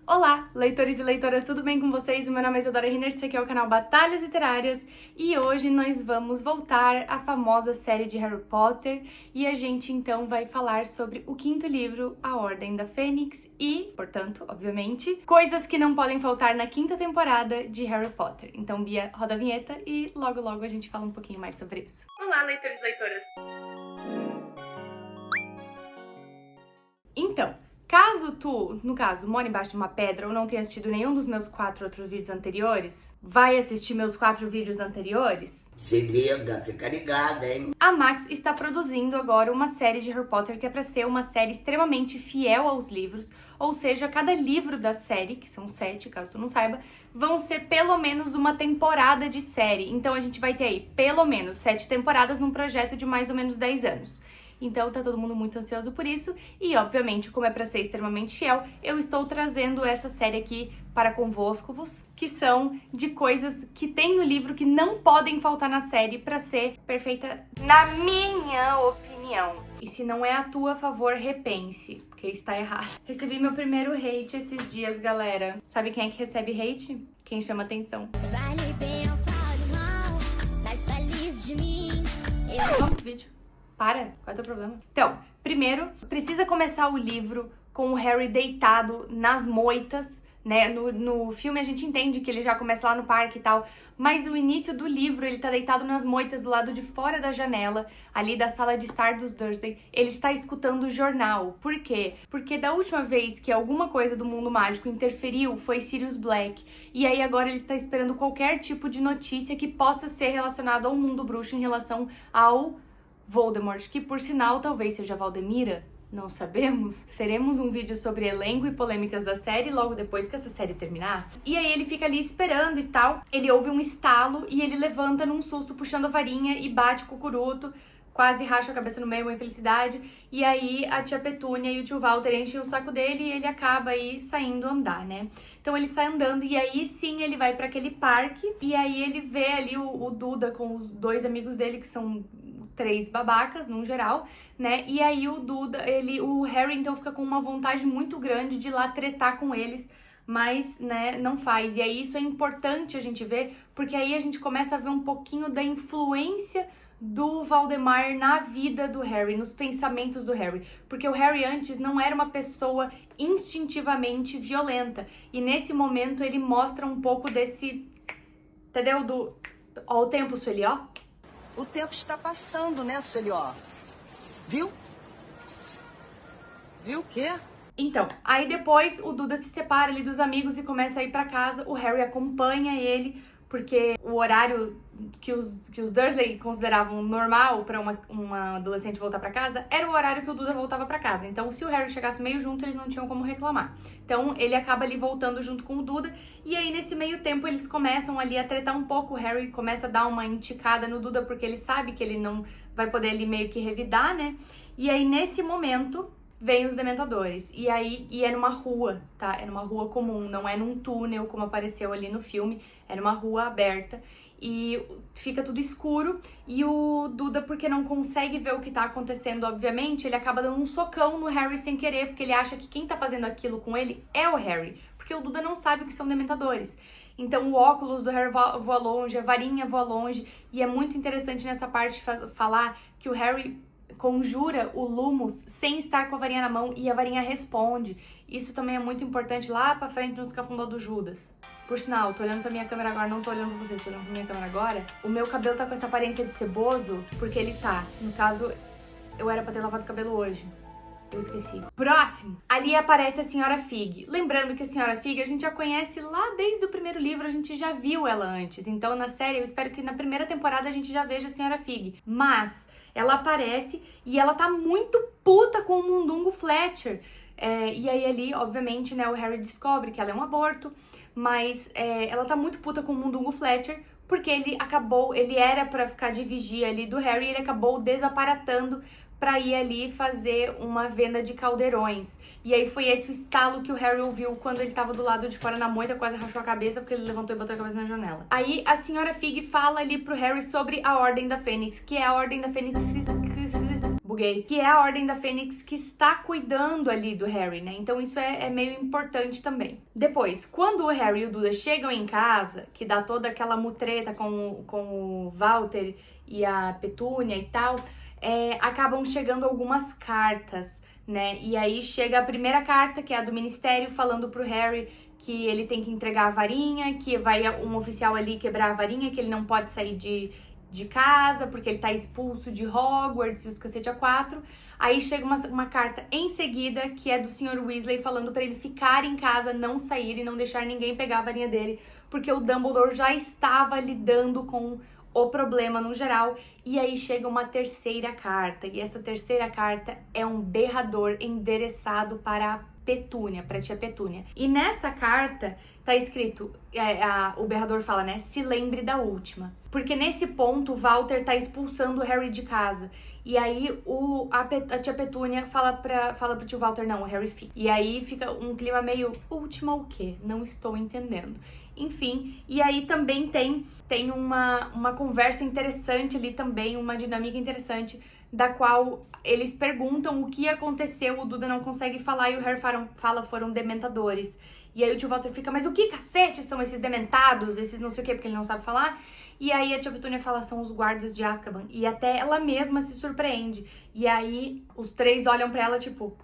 Olá, leitores e leitoras, tudo bem com vocês? O meu nome é Isadora Rinert, esse aqui é o canal Batalhas Literárias e hoje nós vamos voltar à famosa série de Harry Potter e a gente então vai falar sobre o quinto livro, A Ordem da Fênix e, portanto, obviamente, coisas que não podem faltar na quinta temporada de Harry Potter. Então, Bia, roda a vinheta e logo logo a gente fala um pouquinho mais sobre isso. Olá, leitores e leitoras! Então, caso tu, no caso, mora embaixo de uma pedra ou não tenha assistido nenhum dos meus 4 outros vídeos anteriores, vai assistir meus 4 vídeos anteriores? Se liga, fica ligada, hein? A Max está produzindo agora uma série de Harry Potter que é pra ser uma série extremamente fiel aos livros, ou seja, cada livro da série, que são 7, caso tu não saiba, vão ser pelo menos uma temporada de série. Então a gente vai ter aí pelo menos 7 temporadas num projeto de mais ou menos 10 anos. Então tá todo mundo muito ansioso por isso e, obviamente, como é pra ser extremamente fiel, eu estou trazendo essa série aqui para convosco-vos, que são de coisas que tem no livro que não podem faltar na série pra ser perfeita, na minha opinião. E se não é a tua, a favor, repense, porque isso tá errado. Recebi meu primeiro hate esses dias, galera. Sabe quem é que recebe hate? Quem chama atenção. Fale bem ou fale mal, mas fale de mim. Vamos pro vídeo. Para, qual é o teu problema? Então, primeiro, precisa começar o livro com o Harry deitado nas moitas, né? No filme a gente entende que ele já começa lá no parque e tal, mas o início do livro ele tá deitado nas moitas do lado de fora da janela, ali da sala de estar dos Dursley. Ele está escutando o jornal. Por quê? Porque da última vez que alguma coisa do mundo mágico interferiu foi Sirius Black, e aí agora ele está esperando qualquer tipo de notícia que possa ser relacionado ao mundo bruxo em relação ao Voldemort, que por sinal talvez seja Valdemira, não sabemos. Teremos um vídeo sobre elenco e polêmicas da série logo depois que essa série terminar. E aí ele fica ali esperando e tal, ele ouve um estalo e ele levanta num susto puxando a varinha e bate com o curuto, quase racha a cabeça no meio, uma infelicidade, e aí a tia Petúnia e o tio Walter enchem o saco dele e ele acaba aí saindo andar, né? Então ele sai andando e aí sim ele vai pra aquele parque e aí ele vê ali o Duda com os 2 amigos dele que são 3 babacas, no geral, né? E aí o Harry então fica com uma vontade muito grande de ir lá tretar com eles, mas, né, não faz. E aí isso é importante a gente ver, porque aí a gente começa a ver um pouquinho da influência do Valdemar na vida do Harry, nos pensamentos do Harry. Porque o Harry antes não era uma pessoa instintivamente violenta. E nesse momento ele mostra um pouco desse, entendeu? Ó o tempo, Sueli, ó. O tempo está passando, né, Sueli, ó? Viu? Viu o quê? Então, aí depois o Duda se separa ali dos amigos e começa a ir pra casa. O Harry acompanha ele, porque o horário que os Dursley consideravam normal pra uma adolescente voltar pra casa era o horário que o Duda voltava pra casa. Então, se o Harry chegasse meio junto, eles não tinham como reclamar. Então, ele acaba ali voltando junto com o Duda. E aí, nesse meio tempo, eles começam ali a tretar um pouco. O Harry começa a dar uma enticada no Duda, porque ele sabe que ele não vai poder ali meio que revidar, né? E aí, nesse momento, vem os Dementadores. E é numa rua, tá? É numa rua comum, não é num túnel, como apareceu ali no filme. É numa rua aberta. E fica tudo escuro. E o Duda, porque não consegue ver o que tá acontecendo, obviamente, ele acaba dando um socão no Harry sem querer, porque ele acha que quem tá fazendo aquilo com ele é o Harry. Porque o Duda não sabe o que são Dementadores. Então o óculos do Harry voa longe, a varinha voa longe. E é muito interessante nessa parte falar que o Harry conjura o Lumos sem estar com a varinha na mão e a varinha responde. Isso também é muito importante lá pra frente no Escafundó do Judas. Por sinal, tô olhando pra minha câmera agora, não tô olhando pra vocês, tô olhando pra minha câmera agora. O meu cabelo tá com essa aparência de ceboso, porque ele tá. No caso, eu era pra ter lavado o cabelo hoje. Eu esqueci. Próximo! Ali aparece a Senhora Fig. Lembrando que a Senhora Fig a gente já conhece lá desde o primeiro livro, a gente já viu ela antes. Então, na série, eu espero que na primeira temporada a gente já veja a Senhora Fig. Mas ela aparece e ela tá muito puta com o Mundungo Fletcher. E aí ali, obviamente, né, o Harry descobre que ela é um aborto, mas ela tá muito puta com o Mundungo Fletcher, porque ele era pra ficar de vigia ali do Harry e ele acabou desaparatando pra ir ali fazer uma venda de caldeirões. E aí foi esse o estalo que o Harry ouviu quando ele tava do lado de fora na moita, quase rachou a cabeça porque ele levantou e botou a cabeça na janela. Aí a Senhora Fig fala ali pro Harry sobre a Ordem da Fênix, que é a Ordem da Fênix... buguei. Que é a Ordem da Fênix que está cuidando ali do Harry, né? Então isso é meio importante também. Depois, quando o Harry e o Duda chegam em casa, que dá toda aquela mutreta com o Walter e a Petúnia e tal, acabam chegando algumas cartas, né? E aí chega a primeira carta, que é a do Ministério, falando pro Harry que ele tem que entregar a varinha, que vai um oficial ali quebrar a varinha, que ele não pode sair de casa, porque ele tá expulso de Hogwarts e os cacete a quatro. Aí chega uma carta em seguida, que é do Sr. Weasley, falando pra ele ficar em casa, não sair e não deixar ninguém pegar a varinha dele, porque o Dumbledore já estava lidando com o problema no geral. E aí chega uma terceira carta, e essa terceira carta é um berrador endereçado para a Petúnia, pra tia Petúnia. E nessa carta tá escrito, o berrador fala, né, se lembre da última. Porque nesse ponto o Walter tá expulsando o Harry de casa. E aí a tia Petúnia fala pro tio Walter, não, o Harry fica. E aí fica um clima meio, última o quê? Não estou entendendo. Enfim, e aí também tem uma conversa interessante ali também, uma dinâmica interessante, da qual eles perguntam o que aconteceu, o Duda não consegue falar e o Harry fala, foram dementadores. E aí o tio Walter fica, mas o que cacete são esses dementados, esses não sei o que, porque ele não sabe falar? E aí a tia Petúnia fala, são os guardas de Azkaban. E até ela mesma se surpreende. E aí os três olham pra ela, tipo...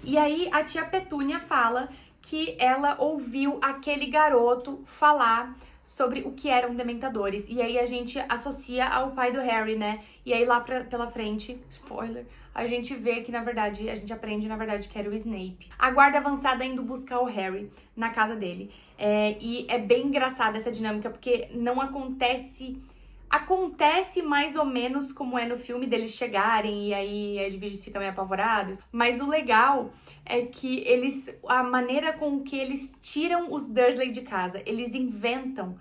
E aí a tia Petúnia fala que ela ouviu aquele garoto falar sobre o que eram dementadores. E aí a gente associa ao pai do Harry, né? E aí lá pela frente, spoiler, a gente vê que, na verdade, a gente aprende, na verdade, que era o Snape. A guarda avançada indo buscar o Harry na casa dele. E é bem engraçada essa dinâmica, porque não acontece... Acontece mais ou menos como é no filme deles chegarem e aí Edwige fica meio apavorado. Mas o legal é que a maneira com que eles tiram os Dursley de casa, eles inventam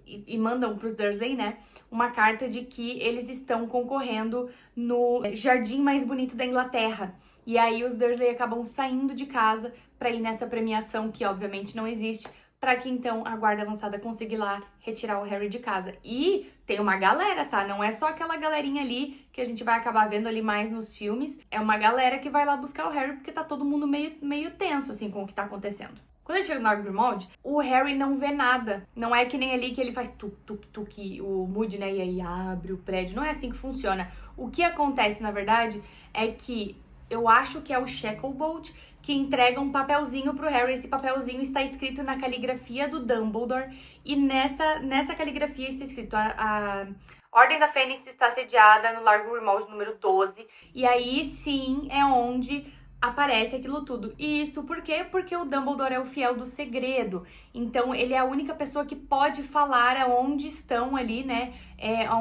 e mandam pros Dursley, né, uma carta de que eles estão concorrendo no jardim mais bonito da Inglaterra. E aí os Dursley acabam saindo de casa pra ir nessa premiação que obviamente não existe, para que então a guarda avançada consiga ir lá retirar o Harry de casa. E tem uma galera, tá? Não é só aquela galerinha ali que a gente vai acabar vendo ali mais nos filmes. É uma galera que vai lá buscar o Harry, porque tá todo mundo meio tenso, assim, com o que tá acontecendo. Quando ele chega no Argo Grimmauld, o Harry não vê nada. Não é que nem ali que ele faz tuk-tuk-tuk, o Moody, né? E aí abre o prédio. Não é assim que funciona. O que acontece, na verdade, é que eu acho que é o Shacklebolt que entrega um papelzinho pro Harry. Esse papelzinho está escrito na caligrafia do Dumbledore. E nessa caligrafia está escrito a Ordem da Fênix está sediada no Largo Grimmauld número 12. E aí sim é onde aparece aquilo tudo. E isso por quê? Porque o Dumbledore é o fiel do segredo. Então ele é a única pessoa que pode falar aonde estão ali, né?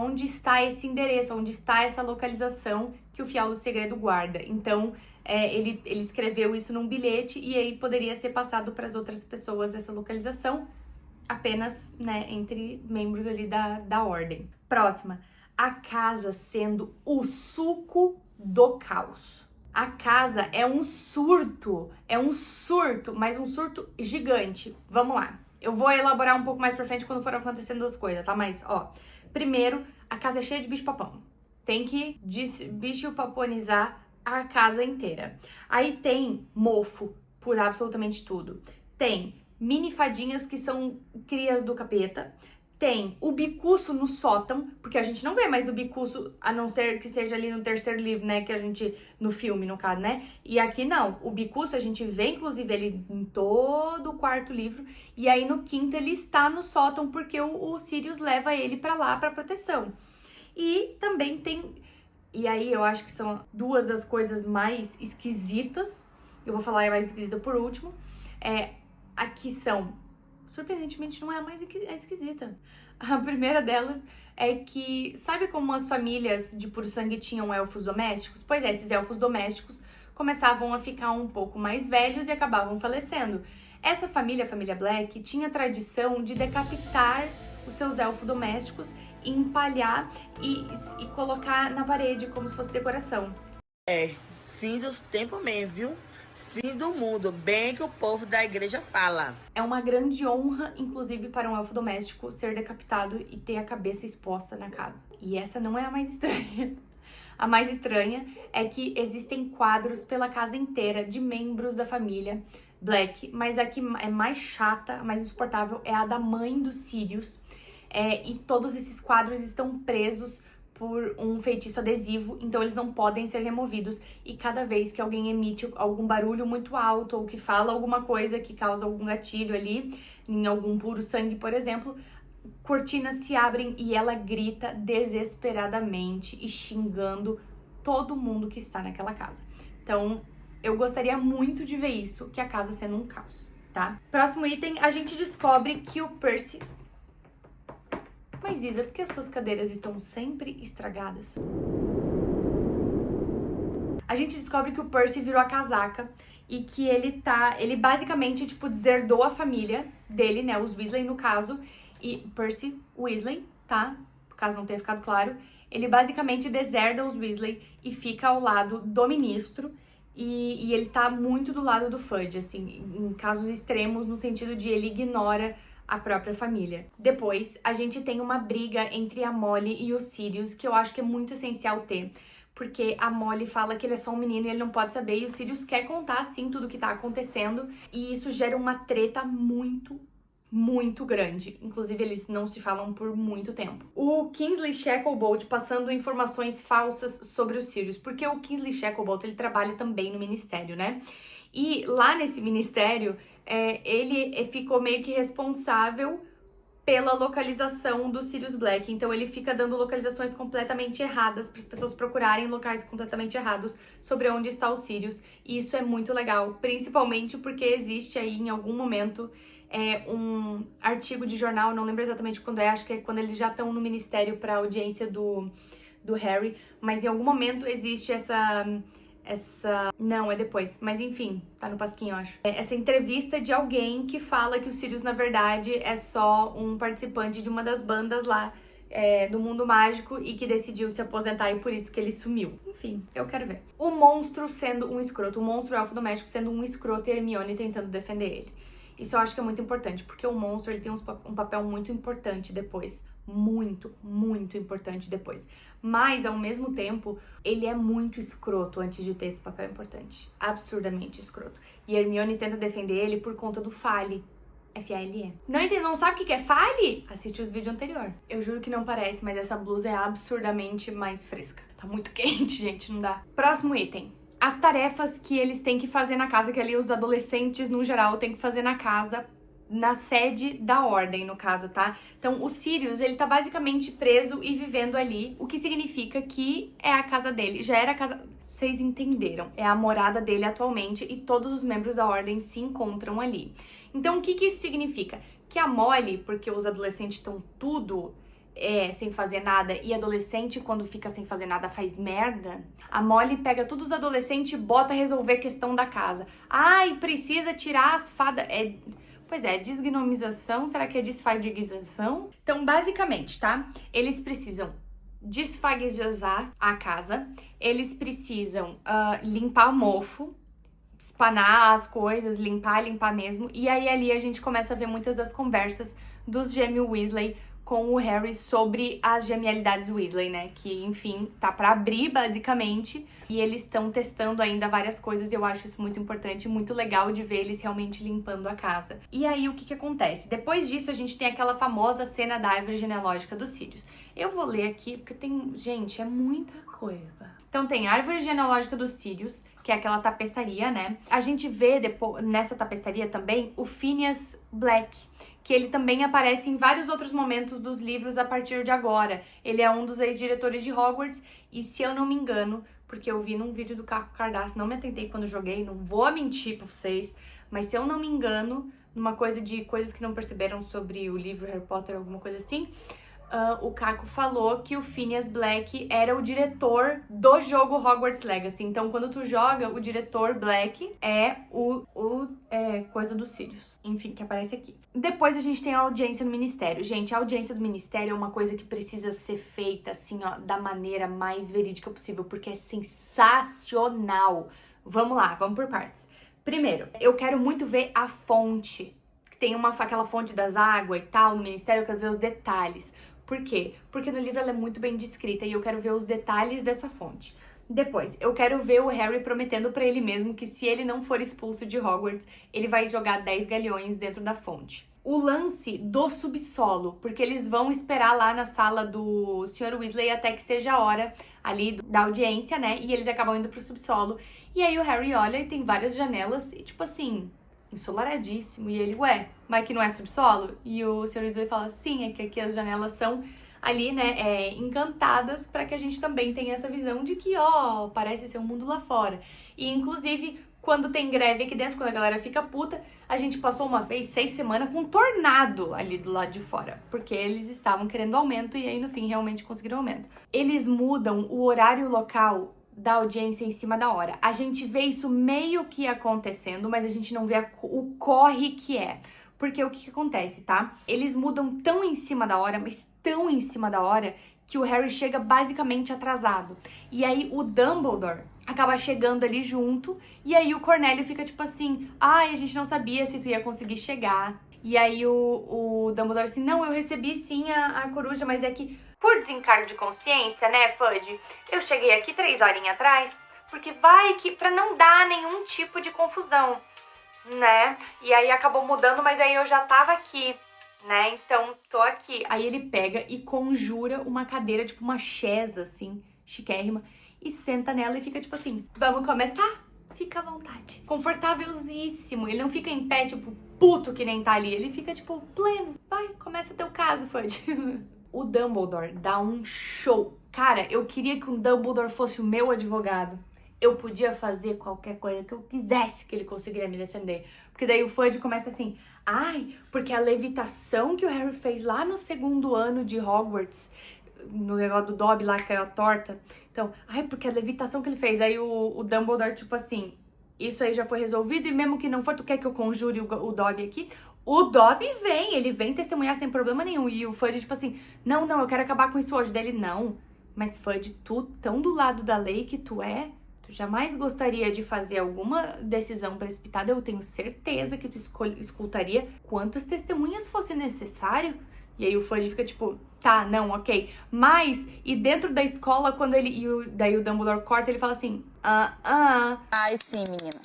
Onde está esse endereço, onde está essa localização que o fiel do segredo guarda. Então ele escreveu isso num bilhete e aí poderia ser passado para as outras pessoas essa localização, apenas, né, entre membros ali da ordem. Próxima, a casa sendo o suco do caos. A casa é um surto, mas um surto gigante. Vamos lá, eu vou elaborar um pouco mais pra frente quando for acontecendo as coisas, tá? Mas, ó, primeiro, a casa é cheia de bicho-papão. Tem que bicho-paponizar a casa inteira. Aí tem mofo por absolutamente tudo. Tem mini fadinhas que são crias do capeta. Tem o bicuço no sótão, porque a gente não vê mais o bicuço, a não ser que seja ali no terceiro livro, né, que a gente, no filme, no caso, né, e aqui não, o bicuço a gente vê, inclusive, ele em todo o quarto livro, e aí no quinto ele está no sótão, porque o Sirius leva ele pra lá, pra proteção. E também tem, e aí eu acho que são duas das coisas mais esquisitas, eu vou falar a mais esquisita por último, aqui são... Surpreendentemente, não é a mais esquisita. A primeira delas é que, sabe como as famílias de puro sangue tinham elfos domésticos? Pois é, esses elfos domésticos começavam a ficar um pouco mais velhos e acabavam falecendo. Essa família, a família Black, tinha a tradição de decapitar os seus elfos domésticos, empalhar e colocar na parede como se fosse decoração. Fim dos tempos mesmo, viu? Fim do mundo, bem que o povo da igreja fala. É uma grande honra, inclusive, para um elfo doméstico ser decapitado e ter a cabeça exposta na casa. E essa não é a mais estranha. A mais estranha é que existem quadros pela casa inteira de membros da família Black, mas a que é mais chata, a mais insuportável, é a da mãe dos Sirius. E todos esses quadros estão presos por um feitiço adesivo, então eles não podem ser removidos. E cada vez que alguém emite algum barulho muito alto ou que fala alguma coisa que causa algum gatilho ali, em algum puro sangue, por exemplo, cortinas se abrem e ela grita desesperadamente e xingando todo mundo que está naquela casa. Então, eu gostaria muito de ver isso, que a casa sendo um caos, tá? Próximo item, a gente descobre que o Percy... Mas Isa, por que as suas cadeiras estão sempre estragadas? A gente descobre que o Percy virou a casaca e que ele basicamente, tipo, deserdou a família dele, né, os Weasley no caso, e Percy Weasley, tá? Caso não tenha ficado claro, ele basicamente deserda os Weasley e fica ao lado do ministro. E ele tá muito do lado do Fudge, assim, em casos extremos, no sentido de ele ignora a própria família. Depois, a gente tem uma briga entre a Molly e o Sirius, que eu acho que é muito essencial ter, porque a Molly fala que ele é só um menino e ele não pode saber, e o Sirius quer contar, sim, tudo que tá acontecendo, e isso gera uma treta muito grande. Inclusive, eles não se falam por muito tempo. O Kingsley Shacklebolt passando informações falsas sobre o Sirius, porque o Kingsley Shacklebolt, ele trabalha também no ministério, né? E lá nesse ministério, ele ficou meio que responsável pela localização do Sirius Black. Então, ele fica dando localizações completamente erradas para as pessoas procurarem locais completamente errados sobre onde está o Sirius. E isso é muito legal, principalmente porque existe aí, em algum momento, um artigo de jornal, não lembro exatamente quando acho que é quando eles já estão no ministério para audiência do Harry, mas em algum momento existe não, é depois, mas enfim, tá no pasquinho, eu acho. Essa entrevista de alguém que fala que o Sirius, na verdade, é só um participante de uma das bandas lá do mundo mágico e que decidiu se aposentar e por isso que ele sumiu. Enfim, eu quero ver. O monstro sendo um escroto, o monstro elfo doméstico sendo um escroto e a Hermione tentando defender ele. Isso eu acho que é muito importante, porque o monstro ele tem um papel muito importante depois. Muito importante depois. Mas, ao mesmo tempo, ele é muito escroto antes de ter esse papel importante. Absurdamente escroto. E a Hermione tenta defender ele por conta do Fale. F-A-L-E. Não sabe o que é Fale? Assiste os vídeos anteriores. Eu juro que não parece, mas essa blusa é absurdamente mais fresca. Tá muito quente, gente, não dá. Próximo item. As tarefas que eles têm que fazer na casa, que ali os adolescentes, no geral, têm que fazer na casa, na sede da ordem, no caso, tá? Então, o Sirius, ele tá basicamente preso e vivendo ali, o que significa que é a casa dele. Já era a casa... Vocês entenderam. É a morada dele atualmente e todos os membros da ordem se encontram ali. Então, o que isso significa? Que a Molly, porque os adolescentes estão tudo... sem fazer nada, e adolescente, quando fica sem fazer nada, faz merda, a Molly pega todos os adolescentes e bota a resolver a questão da casa. Ai, precisa tirar as fadas... Pois é, desgnomização, será que é desfadigização? Então, basicamente, tá? Eles precisam desfagizar a casa, eles precisam limpar mofo, espanar as coisas, limpar mesmo, e aí ali a gente começa a ver muitas das conversas dos gêmeos Weasley com o Harry sobre as genialidades Weasley, né? Que, enfim, tá pra abrir, basicamente. E eles estão testando ainda várias coisas e eu acho isso muito importante, muito legal de ver eles realmente limpando a casa. E aí, o que acontece? Depois disso, a gente tem aquela famosa cena da árvore genealógica dos Sirius. Eu vou ler aqui, porque tem... Gente, é muita coisa. Então, tem a árvore genealógica dos Sirius, que é aquela tapeçaria, né? A gente vê depois, nessa tapeçaria também o Phineas Black, que ele também aparece em vários outros momentos dos livros a partir de agora. Ele é um dos ex-diretores de Hogwarts e, se eu não me engano, porque eu vi num vídeo do Caco Cardassi, não me atentei quando joguei, não vou mentir pra vocês, mas se eu não me engano, numa coisa de coisas que não perceberam sobre o livro Harry Potter, alguma coisa assim, o Caco falou que o Phineas Black era o diretor do jogo Hogwarts Legacy. Então, quando tu joga, o diretor Black é coisa dos Sirius. Enfim, que aparece aqui. Depois a gente tem a audiência no ministério. Gente, a audiência do ministério é uma coisa que precisa ser feita, assim, ó, da maneira mais verídica possível, porque é sensacional. Vamos lá, vamos por partes. Primeiro, eu quero muito ver a fonte. Tem aquela fonte das águas e tal no Ministério, eu quero ver os detalhes. Por quê? Porque no livro ela é muito bem descrita e eu quero ver os detalhes dessa fonte. Depois, eu quero ver o Harry prometendo pra ele mesmo que se ele não for expulso de Hogwarts, ele vai jogar 10 galeões dentro da fonte. O lance do subsolo, porque eles vão esperar lá na sala do Sr. Weasley até que seja a hora ali da audiência, né? E eles acabam indo pro subsolo. E aí o Harry olha e tem várias janelas e tipo assim, ensolaradíssimo. E ele, ué, mas que não é subsolo? E o Sr. Weasley fala, sim, é que aqui as janelas são ali, né, encantadas para que a gente também tenha essa visão de que, ó, parece ser um mundo lá fora. E, inclusive, quando tem greve aqui dentro, quando a galera fica puta, a gente passou uma vez 6 semanas com um tornado ali do lado de fora, porque eles estavam querendo aumento e aí, no fim, realmente conseguiram aumento. Eles mudam o horário local da audiência em cima da hora. A gente vê isso meio que acontecendo, mas a gente não vê o corre que é. Porque o que acontece, tá? Eles mudam tão em cima da hora, mas tão em cima da hora, que o Harry chega basicamente atrasado. E aí o Dumbledore acaba chegando ali junto, e aí o Cornélio fica tipo assim, ai, a gente não sabia se tu ia conseguir chegar. E aí o Dumbledore assim, não, eu recebi sim a coruja, mas é que por desencargo de consciência, né, Fudge, eu cheguei aqui 3 horinhas atrás, porque vai que pra não dar nenhum tipo de confusão, né? E aí acabou mudando, mas aí eu já tava aqui, né? Então, tô aqui. Aí ele pega e conjura uma cadeira, tipo uma chaise, assim, chiquérrima, e senta nela e fica tipo assim, vamos começar? Fica à vontade. Confortávelzíssimo. Ele não fica em pé, tipo, puto que nem tá ali. Ele fica, tipo, pleno. Vai, começa teu caso, Fudge. O Dumbledore dá um show. Cara, eu queria que o Dumbledore fosse o meu advogado. Eu podia fazer qualquer coisa que eu quisesse que ele conseguiria me defender. Porque daí o Fudge começa assim, ai, porque a levitação que o Harry fez lá no 2º ano de Hogwarts, no negócio do Dobby lá que caiu a torta. Então, ai, porque a levitação que ele fez. Aí o Dumbledore, tipo assim, isso aí já foi resolvido e mesmo que não for, tu quer que eu conjure o Dobby aqui? O Dobby vem, ele vem testemunhar sem problema nenhum. E o Fudge, tipo assim, não, eu quero acabar com isso hoje. Dele, não. Mas Fudge, tu tão do lado da lei que tu é, tu jamais gostaria de fazer alguma decisão precipitada. Eu tenho certeza que tu escutaria quantas testemunhas fosse necessário. E aí o Fudge fica tipo, tá, não, ok. Mas, e dentro da escola, quando ele... daí o Dumbledore corta, ele fala assim, Ai, sim, menina.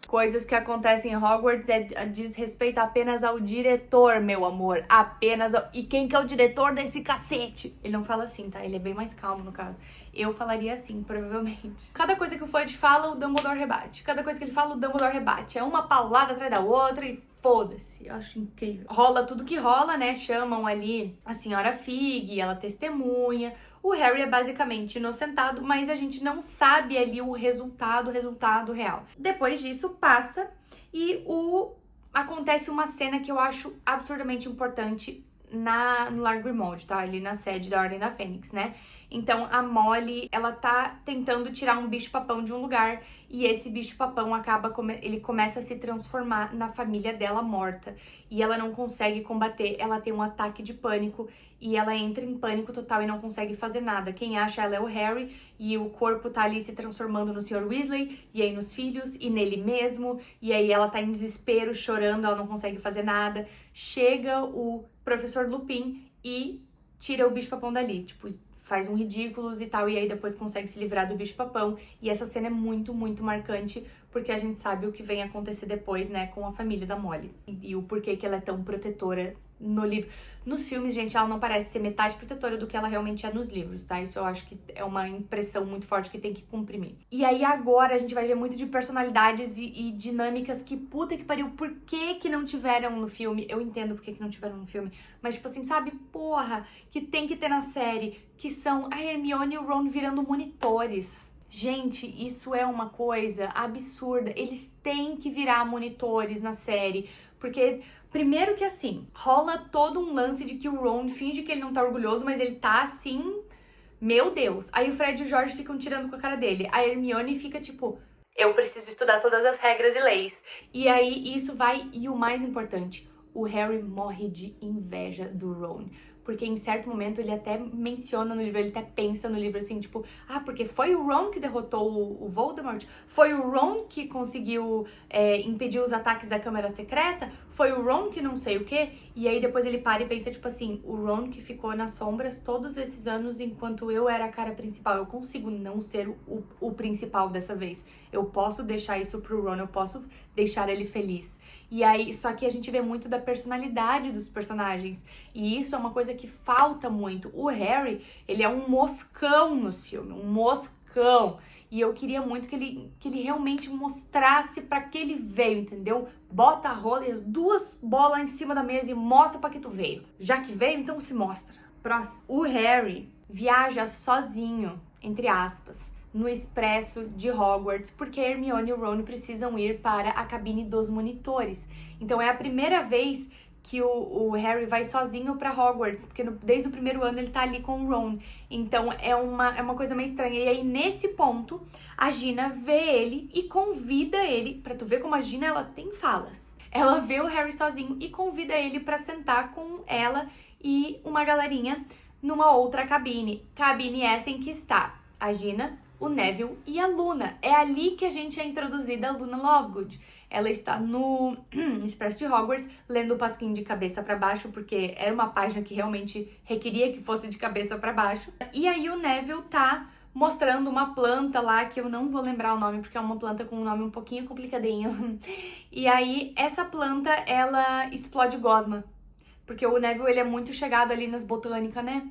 Coisas que acontecem em Hogwarts diz respeito apenas ao diretor, meu amor. Apenas ao... E quem que é o diretor desse cacete? Ele não fala assim, tá? Ele é bem mais calmo, no caso. Eu falaria assim, provavelmente. Cada coisa que o Fudge fala, o Dumbledore rebate. Cada coisa que ele fala, o Dumbledore rebate. É uma paulada atrás da outra e foda-se. Eu acho incrível. Rola tudo que rola, né? Chamam ali a senhora Fig, ela testemunha. O Harry é basicamente inocentado, mas a gente não sabe ali o resultado real. Depois disso, passa e acontece uma cena que eu acho absurdamente importante no Lar Grimmauld, tá? Ali na sede da Ordem da Fênix, né? Então, a Molly, ela tá tentando tirar um bicho-papão de um lugar e esse bicho-papão ele começa a se transformar na família dela morta e ela não consegue combater, ela tem um ataque de pânico e ela entra em pânico total e não consegue fazer nada. Quem acha ela é o Harry e o corpo tá ali se transformando no Sr. Weasley e aí nos filhos e nele mesmo e aí ela tá em desespero, chorando, ela não consegue fazer nada. Chega o Professor Lupin e tira o bicho-papão dali, tipo, faz um ridículos e tal, e aí depois consegue se livrar do bicho-papão. E essa cena é muito, muito marcante, porque a gente sabe o que vem acontecer depois, né, com a família da Molly. E o porquê que ela é tão protetora no livro. Nos filmes, gente, ela não parece ser metade protetora do que ela realmente é nos livros, tá? Isso eu acho que é uma impressão muito forte que tem que comprimir. E aí agora a gente vai ver muito de personalidades e dinâmicas que, puta que pariu, por que não tiveram no filme? Eu entendo por que não tiveram no filme, mas tipo assim, sabe, porra, que tem que ter na série, que são a Hermione e o Ron virando monitores. Gente, isso é uma coisa absurda. Eles têm que virar monitores na série, porque... Primeiro que assim, rola todo um lance de que o Ron finge que ele não tá orgulhoso, mas ele tá assim, meu Deus. Aí o Fred e o George ficam tirando com a cara dele. A Hermione fica tipo, eu preciso estudar todas as regras e leis. E aí isso vai, e o mais importante, o Harry morre de inveja do Ron. porque em certo momento ele até menciona no livro, ele até pensa no livro assim, tipo, porque foi o Ron que derrotou o Voldemort, foi o Ron que conseguiu impedir os ataques da Câmara Secreta, foi o Ron que não sei o quê, e aí depois ele para e pensa, tipo assim, o Ron que ficou nas sombras todos esses anos enquanto eu era a cara principal, eu consigo não ser o principal dessa vez, eu posso deixar isso pro Ron, eu posso deixar ele feliz. E aí, só que a gente vê muito da personalidade dos personagens, e isso é uma coisa que falta muito. O Harry, ele é um moscão nos filmes, um moscão. E eu queria muito que ele realmente mostrasse pra que ele veio, entendeu? Bota a rola e as 2 bolas em cima da mesa e mostra pra que tu veio. Já que veio, então se mostra. Próximo. O Harry viaja sozinho, entre aspas, no expresso de Hogwarts, porque a Hermione e o Ron precisam ir para a cabine dos monitores. Então é a primeira vez que o Harry vai sozinho para Hogwarts, porque desde o primeiro ano ele tá ali com o Ron. Então é uma coisa meio estranha. E aí nesse ponto a Gina vê ele e convida ele, pra tu ver como a Gina ela tem falas. Ela vê o Harry sozinho e convida ele pra sentar com ela e uma galerinha numa outra cabine. Cabine essa em que está a Gina, o Neville e a Luna. É ali que a gente é introduzida a Luna Lovegood. Ela está no Expresso de Hogwarts, lendo o Pasquim de cabeça para baixo, porque era uma página que realmente requeria que fosse de cabeça para baixo. E aí o Neville tá mostrando uma planta lá, que eu não vou lembrar o nome, porque é uma planta com um nome um pouquinho complicadinho. E aí essa planta, ela explode gosma. Porque o Neville, ele é muito chegado ali nas botânicas, né?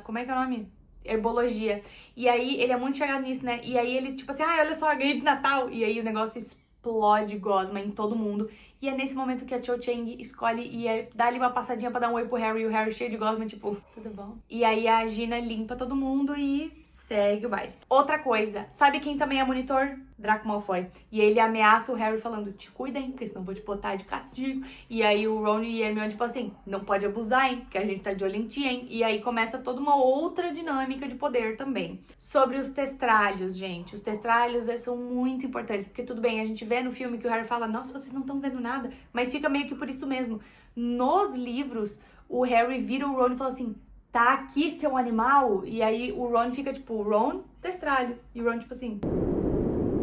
Como é que é o nome? Herbologia. E aí, ele é muito chegado nisso, né? E aí, ele, tipo assim, olha só, ganhei de Natal. E aí, o negócio explode gosma em todo mundo. E é nesse momento que a Cho Chang escolhe e dá ali uma passadinha pra dar um oi pro Harry. E o Harry cheio de gosma, tipo, tudo bom? E aí, a Gina limpa todo mundo e segue o baile. Outra coisa, sabe quem também é monitor? Draco Malfoy. E ele ameaça o Harry falando, te cuida, hein, porque senão eu vou te botar de castigo. E aí o Ron e a Hermione, tipo assim, não pode abusar, hein, porque a gente tá de olho em ti, hein. E aí começa toda uma outra dinâmica de poder também. Sobre os testralhos, gente. Os testralhos são muito importantes, porque tudo bem, a gente vê no filme que o Harry fala, nossa, vocês não estão vendo nada, mas fica meio que por isso mesmo. Nos livros, o Harry vira o Ron e fala assim, tá aqui, seu animal? E aí o Ron fica tipo, Ron, testralho. E o Ron tipo assim,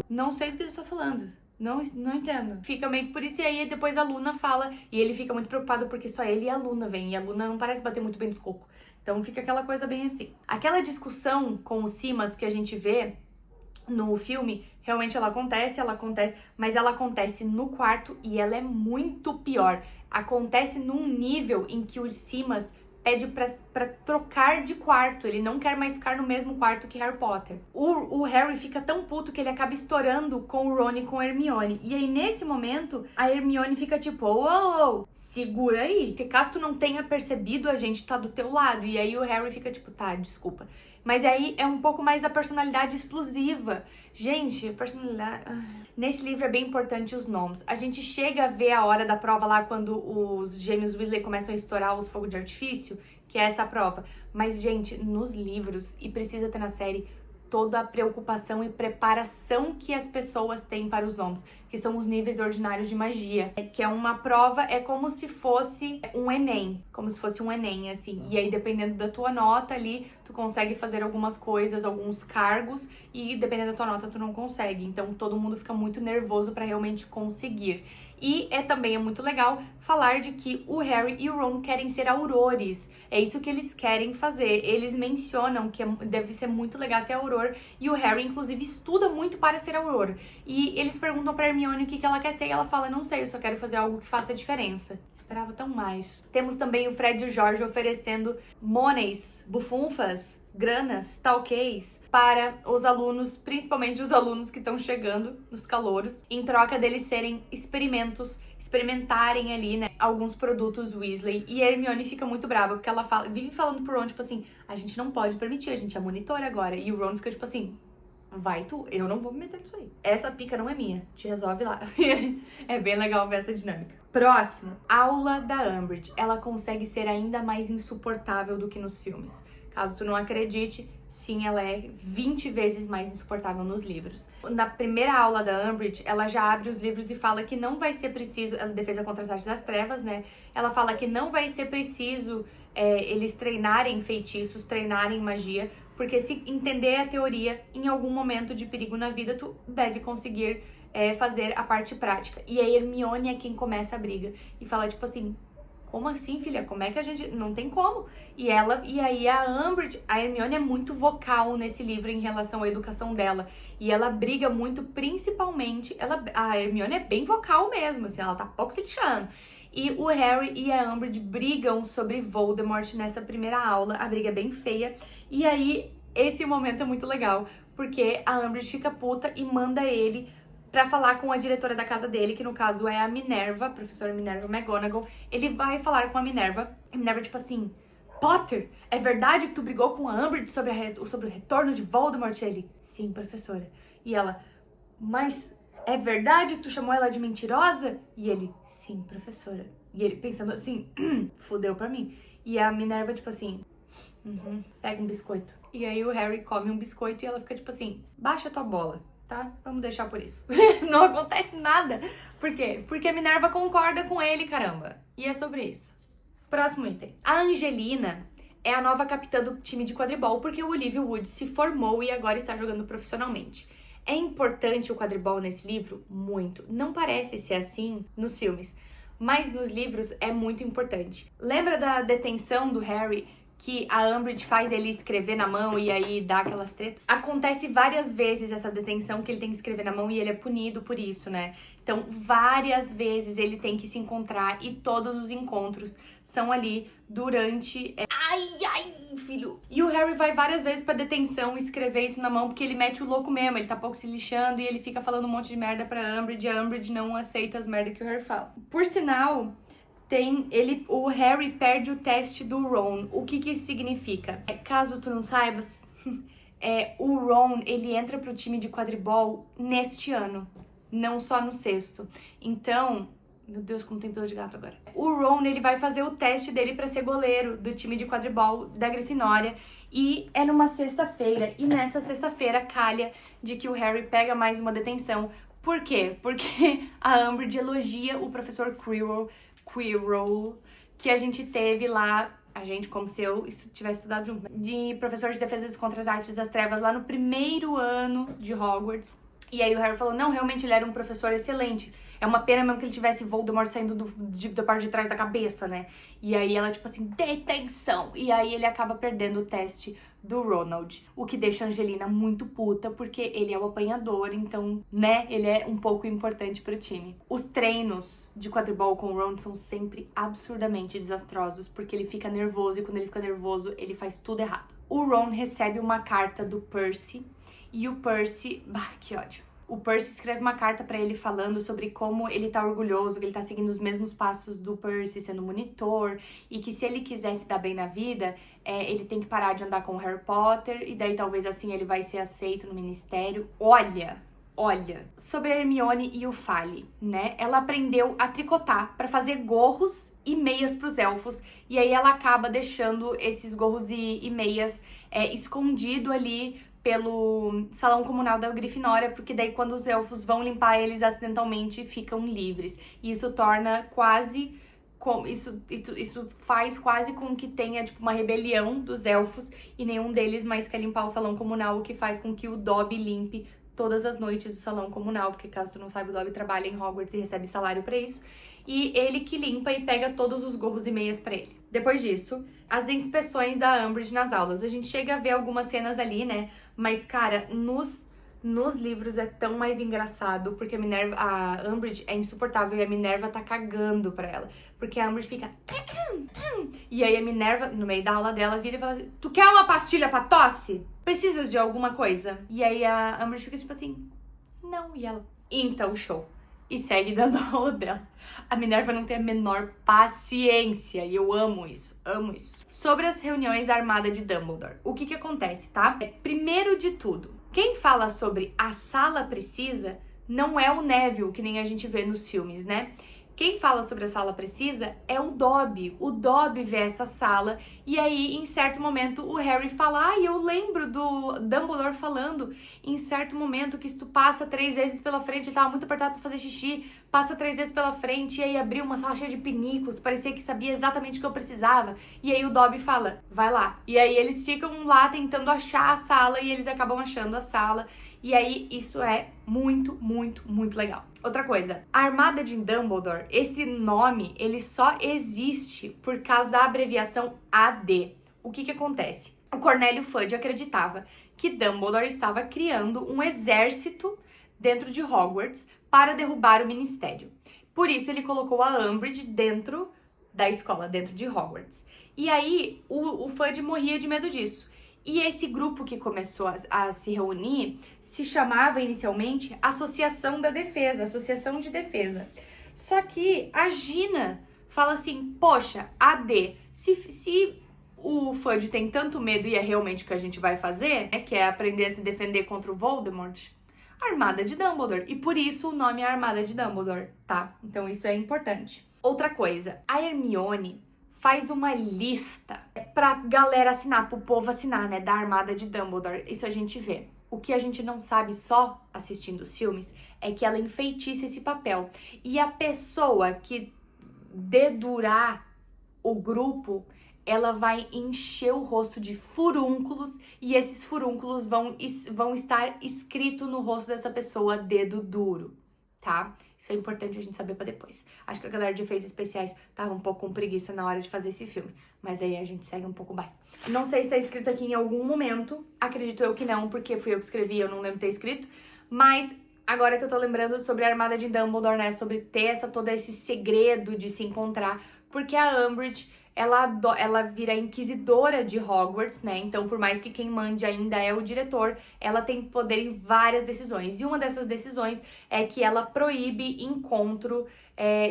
não sei do que ele está falando. Não entendo. Fica meio que por isso. E aí depois a Luna fala. E ele fica muito preocupado porque só ele e a Luna vêm. E a Luna não parece bater muito bem nos cocos. Então fica aquela coisa bem assim. Aquela discussão com o Simas que a gente vê no filme, realmente ela acontece, mas ela acontece no quarto e ela é muito pior. Acontece num nível em que o Simas pede pra trocar de quarto. Ele não quer mais ficar no mesmo quarto que Harry Potter. O Harry fica tão puto que ele acaba estourando com o Ron e com a Hermione. E aí, nesse momento, a Hermione fica tipo, uou, segura aí. Porque caso tu não tenha percebido, a gente tá do teu lado. E aí o Harry fica tipo, tá, desculpa. Mas aí é um pouco mais da personalidade explosiva. Gente, personalidade... Nesse livro é bem importante os nomes. A gente chega a ver a hora da prova lá quando os gêmeos Weasley começam a estourar os fogos de artifício, que é essa prova. Mas, gente, nos livros, e precisa ter na série, toda a preocupação e preparação que as pessoas têm para os nomes, que são os níveis ordinários de magia. Que é uma prova, é como se fosse um Enem. Como se fosse um Enem, assim. E aí, dependendo da tua nota ali, tu consegue fazer algumas coisas, alguns cargos, e dependendo da tua nota, tu não consegue. Então, todo mundo fica muito nervoso para realmente conseguir. E também é muito legal falar de que o Harry e o Ron querem ser aurores. É isso que eles querem fazer. Eles mencionam que deve ser muito legal ser auror. E o Harry, inclusive, estuda muito para ser auror. E eles perguntam pra Hermione o que ela quer ser. E ela fala, não sei, eu só quero fazer algo que faça diferença. Esperava tão mais. Temos também o Fred e o George oferecendo monies, bufunfas, granas, talquês para os alunos, principalmente os alunos que estão chegando nos calouros, em troca deles serem experimentarem ali, né, alguns produtos Weasley. E a Hermione fica muito brava, porque ela vive falando pro Ron, tipo assim, a gente não pode permitir, a gente é monitora agora. E o Ron fica tipo assim, vai tu, eu não vou me meter nisso aí. Essa pica não é minha, te resolve lá. É bem legal ver essa dinâmica. Próximo, aula da Umbridge. Ela consegue ser ainda mais insuportável do que nos filmes. Caso tu não acredite, sim, ela é 20 vezes mais insuportável nos livros. Na primeira aula da Umbridge, ela já abre os livros e fala que não vai ser preciso... Ela defesa contra as artes das trevas, né? Ela fala que não vai ser preciso eles treinarem feitiços, treinarem magia, porque se entender a teoria, em algum momento de perigo na vida, tu deve conseguir fazer a parte prática. E a Hermione é quem começa a briga e fala tipo assim, como assim, filha? Como é que a gente... Não tem como. E aí a Umbridge, a Hermione é muito vocal nesse livro em relação à educação dela. E ela briga muito, principalmente... A Hermione é bem vocal mesmo, assim, ela tá pouco se lixando. E o Harry e a Umbridge brigam sobre Voldemort nessa primeira aula. A briga é bem feia. E aí, esse momento é muito legal, porque a Umbridge fica puta e manda ele pra falar com a diretora da casa dele, que no caso é a Minerva, a professora Minerva McGonagall. Ele vai falar com a Minerva, e a Minerva tipo assim, Potter, é verdade que tu brigou com a Umbridge sobre o retorno de Voldemort? Ele, sim, professora. E ela, mas é verdade que tu chamou ela de mentirosa? E ele, sim, professora. E ele pensando assim, fudeu pra mim. E a Minerva tipo assim, pega um biscoito. E aí o Harry come um biscoito e ela fica tipo assim, baixa tua bola. Tá? Vamos deixar por isso. Não acontece nada. Por quê? Porque a Minerva concorda com ele, caramba. E é sobre isso. Próximo item. A Angelina é a nova capitã do time de quadribol porque o Olivia Wood se formou e agora está jogando profissionalmente. É importante o quadribol nesse livro? Muito. Não parece ser assim nos filmes, mas nos livros é muito importante. Lembra da detenção do Harry, que a Umbridge faz ele escrever na mão e aí dá aquelas tretas? Acontece várias vezes essa detenção que ele tem que escrever na mão e ele é punido por isso, né? Então, várias vezes ele tem que se encontrar e todos os encontros são ali durante... Ai, filho! E o Harry vai várias vezes pra detenção escrever isso na mão porque ele mete o louco mesmo, ele tá pouco se lixando e ele fica falando um monte de merda pra Umbridge e a Umbridge não aceita as merdas que o Harry fala. Por sinal... o Harry perde o teste do Ron. O que isso significa? Caso tu não saibas, o Ron, ele entra pro time de quadribol neste ano, não só no sexto. Então, meu Deus, como tem pelo de gato agora. O Ron, ele vai fazer o teste dele pra ser goleiro do time de quadribol da Grifinória e é numa sexta-feira. E nessa sexta-feira calha de que o Harry pega mais uma detenção. Por quê? Porque a Umbridge elogia o professor Quirrell, que a gente teve lá, a gente como se eu tivesse estudado junto, de professor de defesa contra as artes das trevas lá no primeiro ano de Hogwarts. E aí o Harry falou, não, realmente ele era um professor excelente. É uma pena mesmo que ele tivesse Voldemort saindo da parte de trás da cabeça, né? E aí ela, tipo assim, detenção! E aí ele acaba perdendo o teste do Ronald. O que deixa a Angelina muito puta, porque ele é o apanhador, então, né, ele é um pouco importante pro time. Os treinos de quadribol com o Ron são sempre absurdamente desastrosos, porque ele fica nervoso, e quando ele fica nervoso, ele faz tudo errado. O Ron recebe uma carta do Percy, e o Percy... que ódio. O Percy escreve uma carta pra ele falando sobre como ele tá orgulhoso, que ele tá seguindo os mesmos passos do Percy, sendo monitor, e que se ele quiser se dar bem na vida, ele tem que parar de andar com o Harry Potter, e daí talvez assim ele vai ser aceito no ministério. Olha, sobre a Hermione e o Fale, né? Ela aprendeu a tricotar pra fazer gorros e meias pros elfos, e aí ela acaba deixando esses gorros e meias escondido ali pelo salão comunal da Grifinória, porque daí quando os elfos vão limpar eles acidentalmente ficam livres. E isso torna quase... Isso faz quase com que tenha tipo uma rebelião dos elfos e nenhum deles mais quer limpar o salão comunal, o que faz com que o Dobby limpe todas as noites do salão comunal, porque caso tu não saiba, o Dobby trabalha em Hogwarts e recebe salário pra isso. E ele que limpa e pega todos os gorros e meias pra ele. Depois disso, as inspeções da Umbridge nas aulas. A gente chega a ver algumas cenas ali, né? Mas, cara, nos livros é tão mais engraçado, porque a Umbridge é insuportável e a Minerva tá cagando pra ela. Porque a Umbridge fica... E aí a Minerva, no meio da aula dela, vira e fala assim, tu quer uma pastilha pra tosse? Precisas de alguma coisa? E aí a Umbridge fica tipo assim, não. E ela, então, show. E segue dando a aula dela. A Minerva não tem a menor paciência. E eu amo isso, amo isso. Sobre as reuniões da Armada de Dumbledore. O que acontece, tá? Primeiro de tudo, quem fala sobre a sala precisa não é o Neville, que nem a gente vê nos filmes, né? Quem fala sobre a sala precisa é o Dobby. O Dobby vê essa sala e aí, em certo momento, o Harry fala: eu lembro do Dumbledore falando em certo momento que se tu passa 3 vezes pela frente, ele tava muito apertado pra fazer xixi, passa 3 vezes pela frente e aí abriu uma sala cheia de pinicos, parecia que sabia exatamente o que eu precisava. E aí o Dobby fala: vai lá. E aí eles ficam lá tentando achar a sala e eles acabam achando a sala. E aí, isso é muito, muito, muito legal. Outra coisa, a Armada de Dumbledore, esse nome, ele só existe por causa da abreviação AD. O que acontece? O Cornélio Fudge acreditava que Dumbledore estava criando um exército dentro de Hogwarts para derrubar o Ministério. Por isso, ele colocou a Umbridge dentro da escola, dentro de Hogwarts. E aí, o Fudge morria de medo disso. E esse grupo que começou a se reunir se chamava inicialmente Associação da Defesa, Associação de Defesa. Só que a Gina fala assim: poxa, AD, se o Fudge tem tanto medo e é realmente o que a gente vai fazer, né, que é aprender a se defender contra o Voldemort, Armada de Dumbledore. E por isso o nome é Armada de Dumbledore, tá? Então isso é importante. Outra coisa, a Hermione faz uma lista pra galera assinar, pro povo assinar, né, da Armada de Dumbledore. Isso a gente vê. O que a gente não sabe só assistindo os filmes é que ela enfeitiça esse papel. E a pessoa que dedurar o grupo, ela vai encher o rosto de furúnculos e esses furúnculos vão estar escrito no rosto dessa pessoa, dedo duro, tá? Isso é importante a gente saber pra depois. Acho que a galera de efeitos especiais tava um pouco com preguiça na hora de fazer esse filme. Mas aí a gente segue um pouco bem. Não sei se tá escrito aqui em algum momento. Acredito eu que não, porque fui eu que escrevi, eu não lembro de ter escrito. Mas agora que eu tô lembrando sobre a Armada de Dumbledore, né? Sobre ter todo esse segredo de se encontrar. Porque a Umbridge, ela vira inquisidora de Hogwarts, né? Então, por mais que quem mande ainda é o diretor, ela tem poder em várias decisões. E uma dessas decisões é que ela proíbe encontro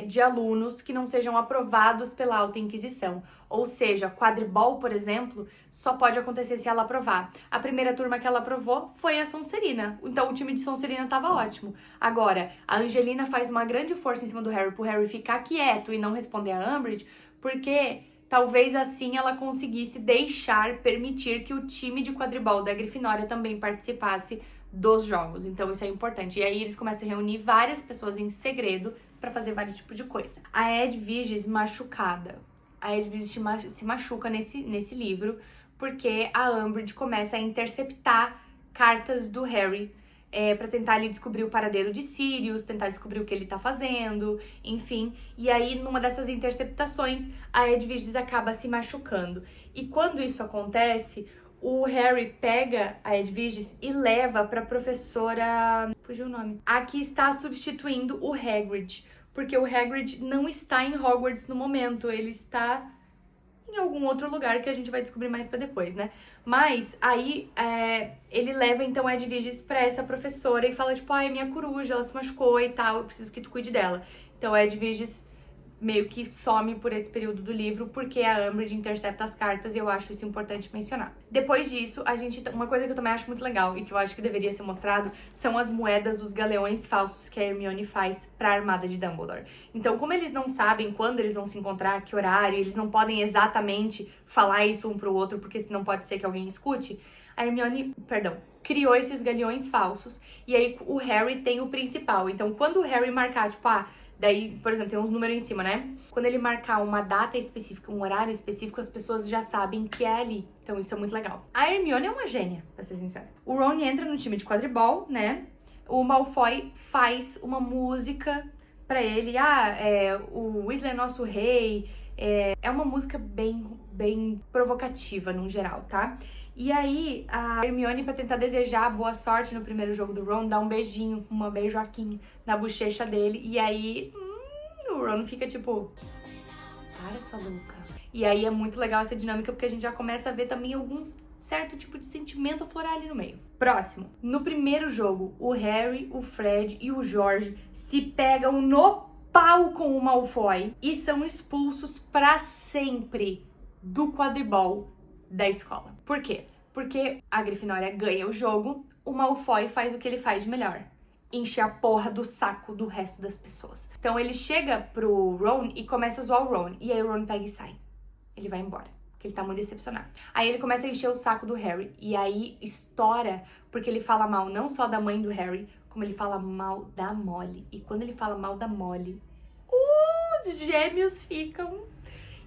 de alunos que não sejam aprovados pela Alta Inquisição. Ou seja, quadribol, por exemplo, só pode acontecer se ela aprovar. A primeira turma que ela aprovou foi a Sonserina. Então, o time de Sonserina tava ótimo. Agora, a Angelina faz uma grande força em cima do Harry, pro Harry ficar quieto e não responder a Umbridge, porque talvez assim ela conseguisse permitir que o time de quadribol da Grifinória também participasse dos jogos. Então isso é importante. E aí eles começam a reunir várias pessoas em segredo pra fazer vários tipos de coisa. A Edwiges machucada. A Edwiges se machuca nesse livro porque a Umbridge começa a interceptar cartas do Harry pra tentar ali descobrir o paradeiro de Sirius, tentar descobrir o que ele tá fazendo, enfim. E aí, numa dessas interceptações, a Edwiges acaba se machucando. E quando isso acontece, o Harry pega a Edwiges e leva pra professora... fugiu o nome. A que está substituindo o Hagrid. Porque o Hagrid não está em Hogwarts no momento, ele está em algum outro lugar que a gente vai descobrir mais pra depois, né? Mas aí ele leva então a Edwiges pra essa professora e fala tipo, ai, minha coruja, ela se machucou e tal, eu preciso que tu cuide dela. Então a Edwiges meio que some por esse período do livro porque a Umbridge intercepta as cartas e eu acho isso importante mencionar. Depois disso, uma coisa que eu também acho muito legal e que eu acho que deveria ser mostrado são as moedas, os galeões falsos que a Hermione faz pra Armada de Dumbledore. Então, como eles não sabem quando eles vão se encontrar, que horário, eles não podem exatamente falar isso um pro outro porque senão pode ser que alguém escute, a Hermione, criou esses galeões falsos e aí o Harry tem o principal. Então, quando o Harry marcar, tipo, daí, por exemplo, tem uns números em cima, né? Quando ele marcar uma data específica, um horário específico, as pessoas já sabem que é ali. Então isso é muito legal. A Hermione é uma gênia, pra ser sincera. O Ron entra no time de quadribol, né? O Malfoy faz uma música pra ele. O Weasley é nosso rei. É uma música bem provocativa, no geral, tá? E aí, a Hermione, pra tentar desejar boa sorte no primeiro jogo do Ron, dá um beijinho, uma beijoquinha na bochecha dele. E aí, o Ron fica tipo... para, sua louca. E aí é muito legal essa dinâmica, porque a gente já começa a ver também alguns certo tipo de sentimento florar ali no meio. Próximo. No primeiro jogo, o Harry, o Fred e o George se pegam no pau com o Malfoy e são expulsos pra sempre do quadribol da escola. Por quê? Porque a Grifinória ganha o jogo, o Malfoy faz o que ele faz de melhor. encher a porra do saco do resto das pessoas. Então ele chega pro Ron e começa a zoar o Ron. E aí o Ron pega e sai. Ele vai embora, porque ele tá muito decepcionado. Aí ele começa a encher o saco do Harry. E aí estoura, porque ele fala mal não só da mãe do Harry, como ele fala mal da Molly. E quando ele fala mal da Molly, os gêmeos ficam...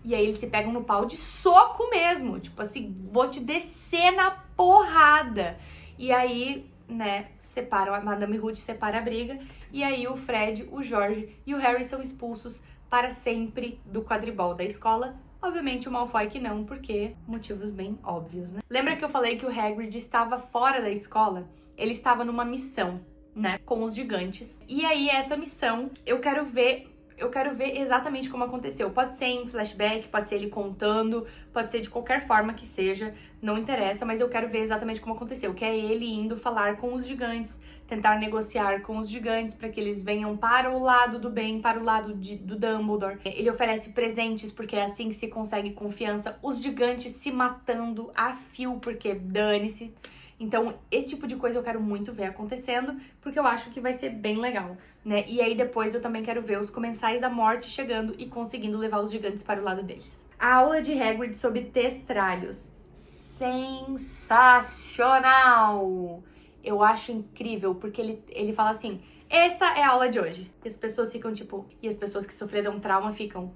E aí eles se pegam no pau de soco mesmo. Tipo assim, vou te descer na porrada. E aí, né, separam, a Madame Hood separa a briga. E aí o Fred, o George e o Harry são expulsos para sempre do quadribol da escola. Obviamente o Malfoy que não, porque motivos bem óbvios, né? Lembra que eu falei que o Hagrid estava fora da escola? Ele estava numa missão, né, com os gigantes. E aí essa missão, eu quero ver exatamente como aconteceu. Pode ser em flashback, pode ser ele contando, pode ser de qualquer forma que seja, não interessa, mas eu quero ver exatamente como aconteceu, que é ele indo falar com os gigantes, tentar negociar com os gigantes para que eles venham para o lado do bem, para o lado do Dumbledore. Ele oferece presentes porque é assim que se consegue confiança. Os gigantes se matando a fio porque dane-se. Então, esse tipo de coisa eu quero muito ver acontecendo, porque eu acho que vai ser bem legal, né? E aí depois eu também quero ver os Comensais da Morte chegando e conseguindo levar os gigantes para o lado deles. A aula de Hagrid sobre testralhos. Sensacional! Eu acho incrível, porque ele fala assim, essa é a aula de hoje. E as pessoas ficam tipo... E as pessoas que sofreram trauma ficam,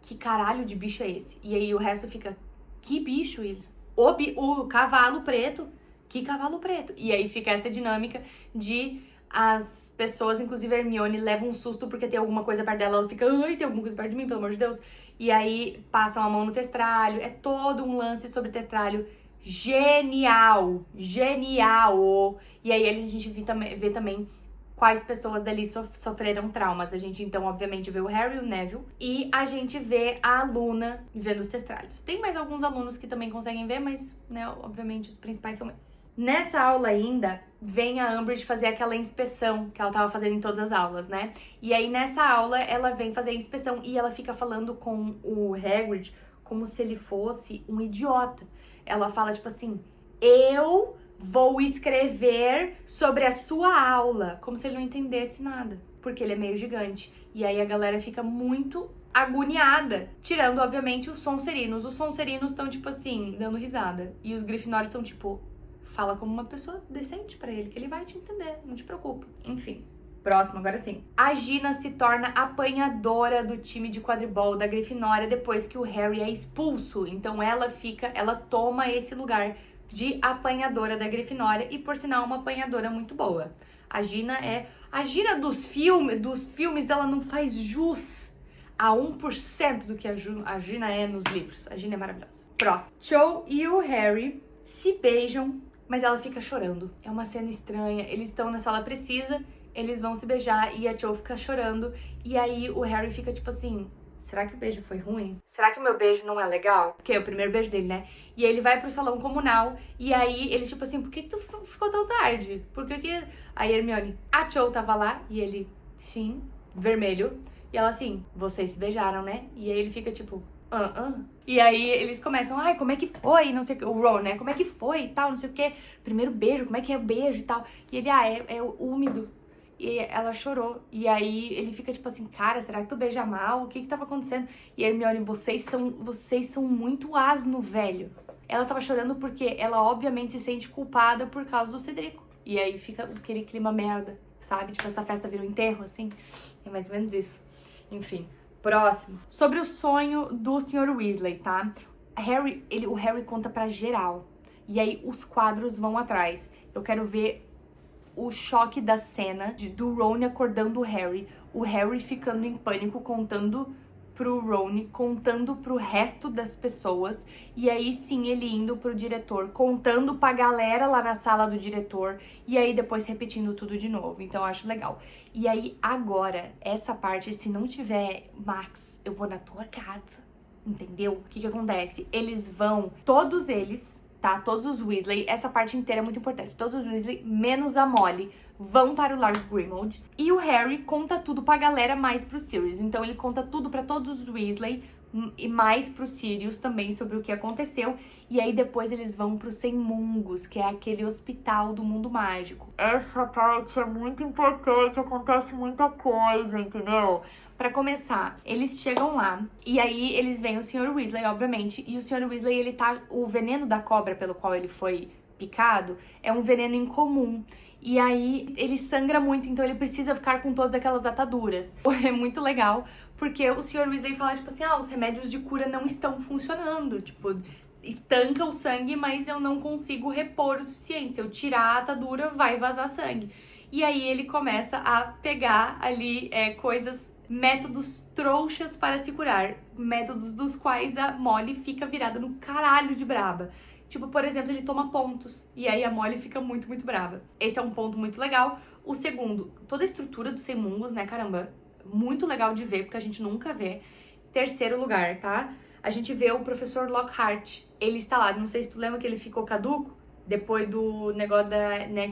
que caralho de bicho é esse? E aí o resto fica, que bicho eles? O cavalo preto... Que cavalo preto? E aí fica essa dinâmica de as pessoas, inclusive a Hermione, levam um susto porque tem alguma coisa perto dela. Ela fica, ai, tem alguma coisa perto de mim, pelo amor de Deus. E aí passam a mão no testralho. É todo um lance sobre testralho. Genial! Genial! E aí a gente vê também quais pessoas dali sofreram traumas. A gente, então, obviamente, vê o Harry e o Neville. E a gente vê a Luna vendo os testralhos. Tem mais alguns alunos que também conseguem ver, mas, né, obviamente, os principais são esses. Nessa aula ainda, vem a Umbridge fazer aquela inspeção que ela tava fazendo em todas as aulas, né? E aí, nessa aula, ela vem fazer a inspeção e ela fica falando com o Hagrid como se ele fosse um idiota. Ela fala, tipo assim, eu vou escrever sobre a sua aula, como se ele não entendesse nada, porque ele é meio gigante. E aí a galera fica muito agoniada, tirando, obviamente, os Sonserinos. Os Sonserinos estão, tipo assim, dando risada. E os Grifinórios estão, tipo, fala como uma pessoa decente pra ele, que ele vai te entender, não te preocupa. Enfim. Próximo, agora sim. A Gina se torna apanhadora do time de quadribol da Grifinória depois que o Harry é expulso. Então ela toma esse lugar de apanhadora da Grifinória e, por sinal, uma apanhadora muito boa. A Gina dos filmes, ela não faz jus a 1% do que a Gina é nos livros. A Gina é maravilhosa. Próximo. Cho e o Harry se beijam, mas ela fica chorando. É uma cena estranha. Eles estão na sala precisa, eles vão se beijar e a Cho fica chorando. E aí o Harry fica tipo assim... Será que o beijo foi ruim? Será que o meu beijo não é legal? Porque é o primeiro beijo dele, né? E aí ele vai pro salão comunal e aí eles tipo assim, por que tu ficou tão tarde? Por que que... Aí Hermione, a Cho tava lá e ele, sim, vermelho. E ela assim, vocês se beijaram, né? E aí ele fica tipo, E aí eles começam, ai, como é que foi? Não sei o que, o Ron, né? Como é que foi e tal, não sei o que. Primeiro beijo, como é que é o beijo e tal. E ele, é úmido. E ela chorou. E aí ele fica tipo assim, cara, será que tu beija mal? O que tava acontecendo? E a Hermione, vocês são muito asno, velho. Ela tava chorando porque ela obviamente se sente culpada por causa do Cedrico. E aí fica aquele clima merda, sabe? Tipo, essa festa virou enterro, assim. É mais ou menos isso. Enfim, próximo. Sobre o sonho do Sr. Weasley, tá? O Harry conta pra geral. E aí os quadros vão atrás. Eu quero ver o choque da cena do Ron acordando o Harry ficando em pânico, contando pro Ron, contando pro resto das pessoas, e aí sim ele indo pro diretor, contando pra galera lá na sala do diretor, e aí depois repetindo tudo de novo. Então eu acho legal. E aí agora, essa parte, se não tiver Max, eu vou na tua casa, entendeu? O que acontece? Eles vão, todos eles... tá? Todos os Weasley, essa parte inteira é muito importante. Todos os Weasley, menos a Molly, vão para o Lord Grimmauld. E o Harry conta tudo pra galera mais pro Sirius. Então ele conta tudo pra todos os Weasley, e mais pro Sirius também sobre o que aconteceu. E aí depois eles vão pro Semungos, que é aquele hospital do mundo mágico. Essa parte é muito importante, acontece muita coisa, entendeu? Pra começar, eles chegam lá e aí eles veem o Sr. Weasley, obviamente, e o Sr. Weasley, ele tá... O veneno da cobra pelo qual ele foi picado é um veneno incomum. E aí ele sangra muito, então ele precisa ficar com todas aquelas ataduras. É muito legal, porque o Sr. Weasley fala, tipo assim, os remédios de cura não estão funcionando, tipo... Estanca o sangue, mas eu não consigo repor o suficiente. Se eu tirar a atadura, vai vazar sangue. E aí ele começa a pegar ali métodos trouxas para se curar. Métodos dos quais a Molly fica virada no caralho de braba. Tipo, por exemplo, ele toma pontos. E aí a Molly fica muito, muito braba. Esse é um ponto muito legal. O segundo, toda a estrutura dos Semungos, né, caramba, muito legal de ver, porque a gente nunca vê. Terceiro lugar, tá? A gente vê o professor Lockhart. Ele está lá, não sei se tu lembra que ele ficou caduco, depois do negócio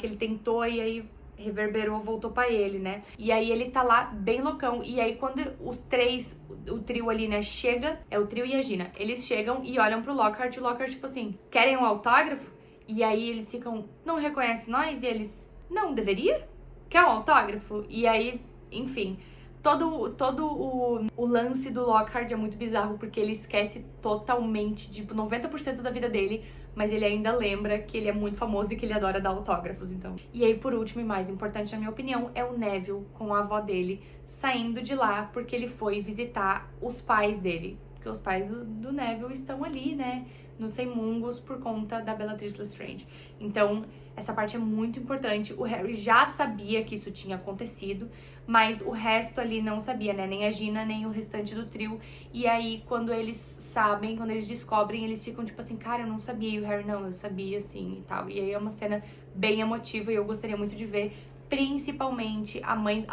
que ele tentou e aí reverberou, voltou pra ele, né? E aí ele tá lá bem loucão. E aí quando os três, o trio ali, né, chega, é o trio e a Gina, eles chegam e olham pro Lockhart, e o Lockhart, tipo assim, querem um autógrafo? E aí eles ficam, não reconhece nós? E eles, não, deveria? Quer um autógrafo? E aí, enfim... Todo o lance do Lockhart é muito bizarro, porque ele esquece totalmente, tipo, 90% da vida dele, mas ele ainda lembra que ele é muito famoso e que ele adora dar autógrafos, então. E aí, por último e mais importante, na minha opinião, é o Neville com a avó dele saindo de lá porque ele foi visitar os pais dele. Porque os pais do Neville estão ali, né, nos Semungos por conta da Bellatrix Lestrange. Então, essa parte é muito importante. O Harry já sabia que isso tinha acontecido, mas o resto ali não sabia, né? Nem a Gina, nem o restante do trio. E aí, quando eles sabem, quando eles descobrem, eles ficam tipo assim, cara, eu não sabia. E o Harry, não, eu sabia, sim, e tal. E aí é uma cena bem emotiva e eu gostaria muito de ver, principalmente a mãe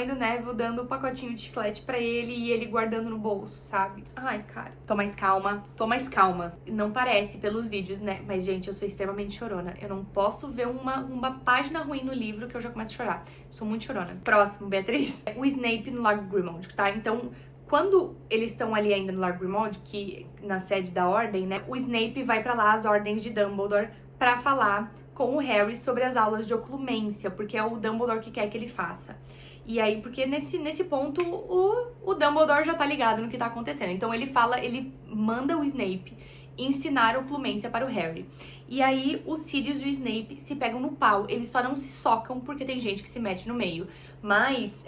do Neville dando o pacotinho de chiclete pra ele e ele guardando no bolso, sabe? Ai, cara. Tô mais calma. Não parece pelos vídeos, né? Mas, gente, eu sou extremamente chorona. Eu não posso ver uma página ruim no livro que eu já começo a chorar. Sou muito chorona. Próximo, Beatriz. O Snape no Lago Grimmauld, tá? Então, quando eles estão ali ainda no Lago Grimmauld, que na sede da Ordem, né? O Snape vai pra lá, as ordens de Dumbledore, pra falar com o Harry sobre as aulas de oclumência, porque é o Dumbledore que quer que ele faça. E aí, porque nesse ponto, o Dumbledore já tá ligado no que tá acontecendo. Então ele manda o Snape ensinar oclumência para o Harry. E aí, o Sirius e o Snape se pegam no pau. Eles só não se socam porque tem gente que se mete no meio. Mas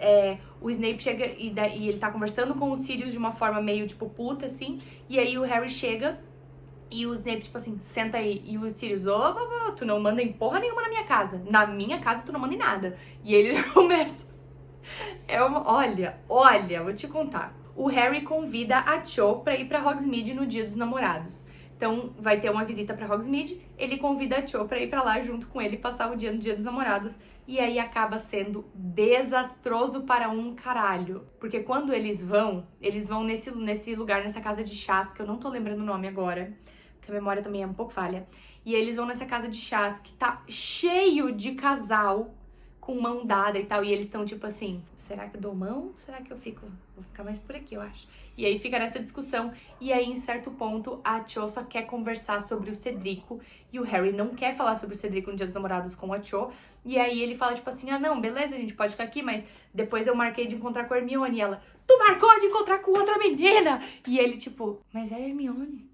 o Snape chega e ele tá conversando com o Sirius de uma forma meio, tipo, puta, assim. E aí o Harry chega... E o Snape, tipo assim, senta aí. E o Sirius, tu não manda em porra nenhuma na minha casa. Na minha casa tu não manda em nada. E ele já começa. Olha, vou te contar. O Harry convida a Cho pra ir pra Hogsmeade no Dia dos Namorados. Então, vai ter uma visita pra Hogsmeade. Ele convida a Cho pra ir pra lá junto com ele, passar o dia no Dia dos Namorados. E aí acaba sendo desastroso para um caralho. Porque quando eles vão nesse lugar, nessa casa de chás, que eu não tô lembrando o nome agora, que a memória também é um pouco falha. E eles vão nessa casa de chás que tá cheio de casal com mão dada e tal. E eles estão tipo assim, será que eu dou mão? Será que eu fico... Vou ficar mais por aqui, eu acho. E aí fica nessa discussão. E aí, em certo ponto, a Cho só quer conversar sobre o Cedrico. E o Harry não quer falar sobre o Cedrico no Dia dos Namorados com a Cho. E aí ele fala tipo assim, não, beleza, a gente pode ficar aqui, mas depois eu marquei de encontrar com a Hermione. E ela, tu marcou de encontrar com outra menina! E ele tipo, mas é a Hermione.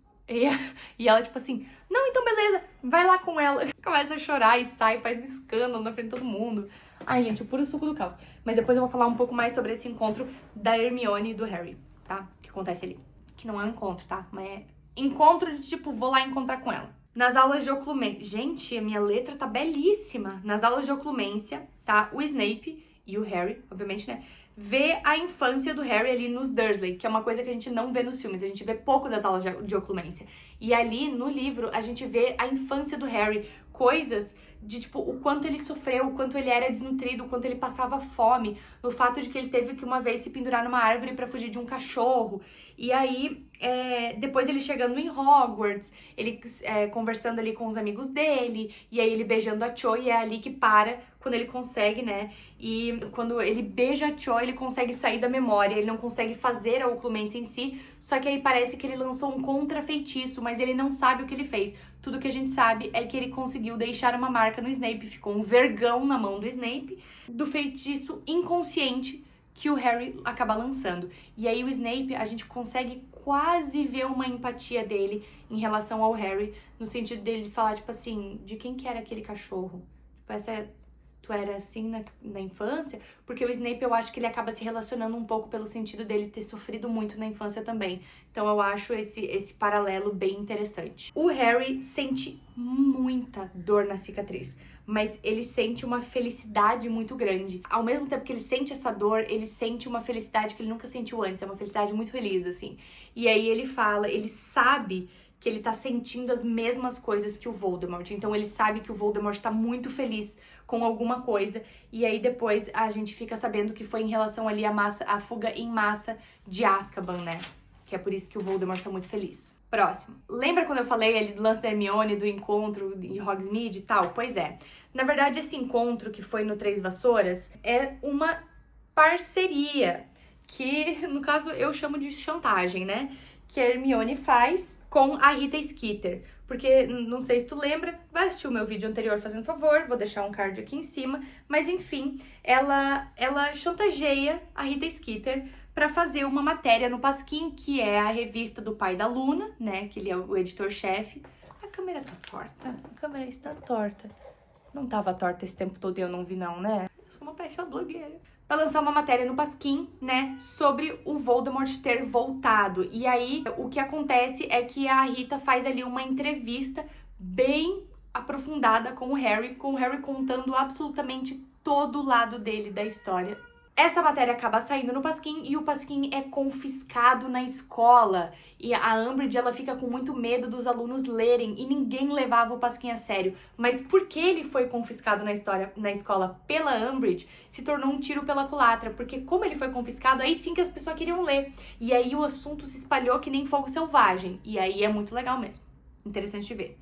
E ela, tipo assim, não, então beleza, vai lá com ela. Começa a chorar e sai, faz um escândalo na frente de todo mundo. Ai, gente, o puro suco do caos. Mas depois eu vou falar um pouco mais sobre esse encontro da Hermione e do Harry, tá? Que acontece ali. Que não é um encontro, tá? Mas é encontro de, tipo, vou lá encontrar com ela. Nas aulas de oclumência... Gente, a minha letra tá belíssima. Nas aulas de oclumência, tá? O Snape e o Harry, obviamente, né? Vê a infância do Harry ali nos Dursley, que é uma coisa que a gente não vê nos filmes, a gente vê pouco das aulas de oclumência. E ali, no livro, a gente vê a infância do Harry, coisas de, tipo, o quanto ele sofreu, o quanto ele era desnutrido, o quanto ele passava fome, no fato de que ele teve que uma vez se pendurar numa árvore pra fugir de um cachorro. E aí, depois ele chegando em Hogwarts, ele conversando ali com os amigos dele, e aí ele beijando a Cho, e é ali que para quando ele consegue, né? E quando ele beija a Cho, ele consegue sair da memória, ele não consegue fazer a oclumência em si, só que aí parece que ele lançou um contrafeitiço, mas ele não sabe o que ele fez. Tudo que a gente sabe é que ele conseguiu deixar uma marca no Snape, ficou um vergão na mão do Snape, do feitiço inconsciente que o Harry acaba lançando. E aí o Snape, a gente consegue quase ver uma empatia dele em relação ao Harry, no sentido dele falar, tipo assim, de quem que era aquele cachorro? Tipo, tu era assim na infância? Porque o Snape, eu acho que ele acaba se relacionando um pouco pelo sentido dele ter sofrido muito na infância também. Então eu acho esse paralelo bem interessante. O Harry sente muita dor na cicatriz, mas ele sente uma felicidade muito grande. Ao mesmo tempo que ele sente essa dor, ele sente uma felicidade que ele nunca sentiu antes. É uma felicidade muito feliz, assim. E aí ele fala, ele sabe que ele tá sentindo as mesmas coisas que o Voldemort. Então ele sabe que o Voldemort tá muito feliz com alguma coisa. E aí depois a gente fica sabendo que foi em relação ali à fuga em massa de Azkaban, né? Que é por isso que o Voldemort tá muito feliz. Próximo. Lembra quando eu falei ali do lance da Hermione, do encontro em Hogsmeade e tal? Pois é. Na verdade, esse encontro que foi no Três Vassouras é uma parceria que, no caso, eu chamo de chantagem, né? Que a Hermione faz com a Rita Skeeter. Porque, não sei se tu lembra, vai assistir o meu vídeo anterior fazendo favor, vou deixar um card aqui em cima. Mas, enfim, ela chantageia a Rita Skeeter para fazer uma matéria no Pasquim, que é a revista do pai da Luna, né? Que ele é o editor-chefe. A câmera tá torta? A câmera está torta. Não tava torta esse tempo todo e eu não vi não, né? Eu sou uma péssima blogueira. Pra lançar uma matéria no Pasquim, né, sobre o Voldemort ter voltado. E aí, o que acontece é que a Rita faz ali uma entrevista bem aprofundada com o Harry contando absolutamente todo o lado dele da história. Essa matéria acaba saindo no Pasquim e o Pasquim é confiscado na escola. E a Umbridge, ela fica com muito medo dos alunos lerem e ninguém levava o Pasquim a sério. Mas porque ele foi confiscado na escola pela Umbridge, se tornou um tiro pela culatra. Porque como ele foi confiscado, aí sim que as pessoas queriam ler. E aí o assunto se espalhou que nem fogo selvagem. E aí é muito legal mesmo. Interessante de ver.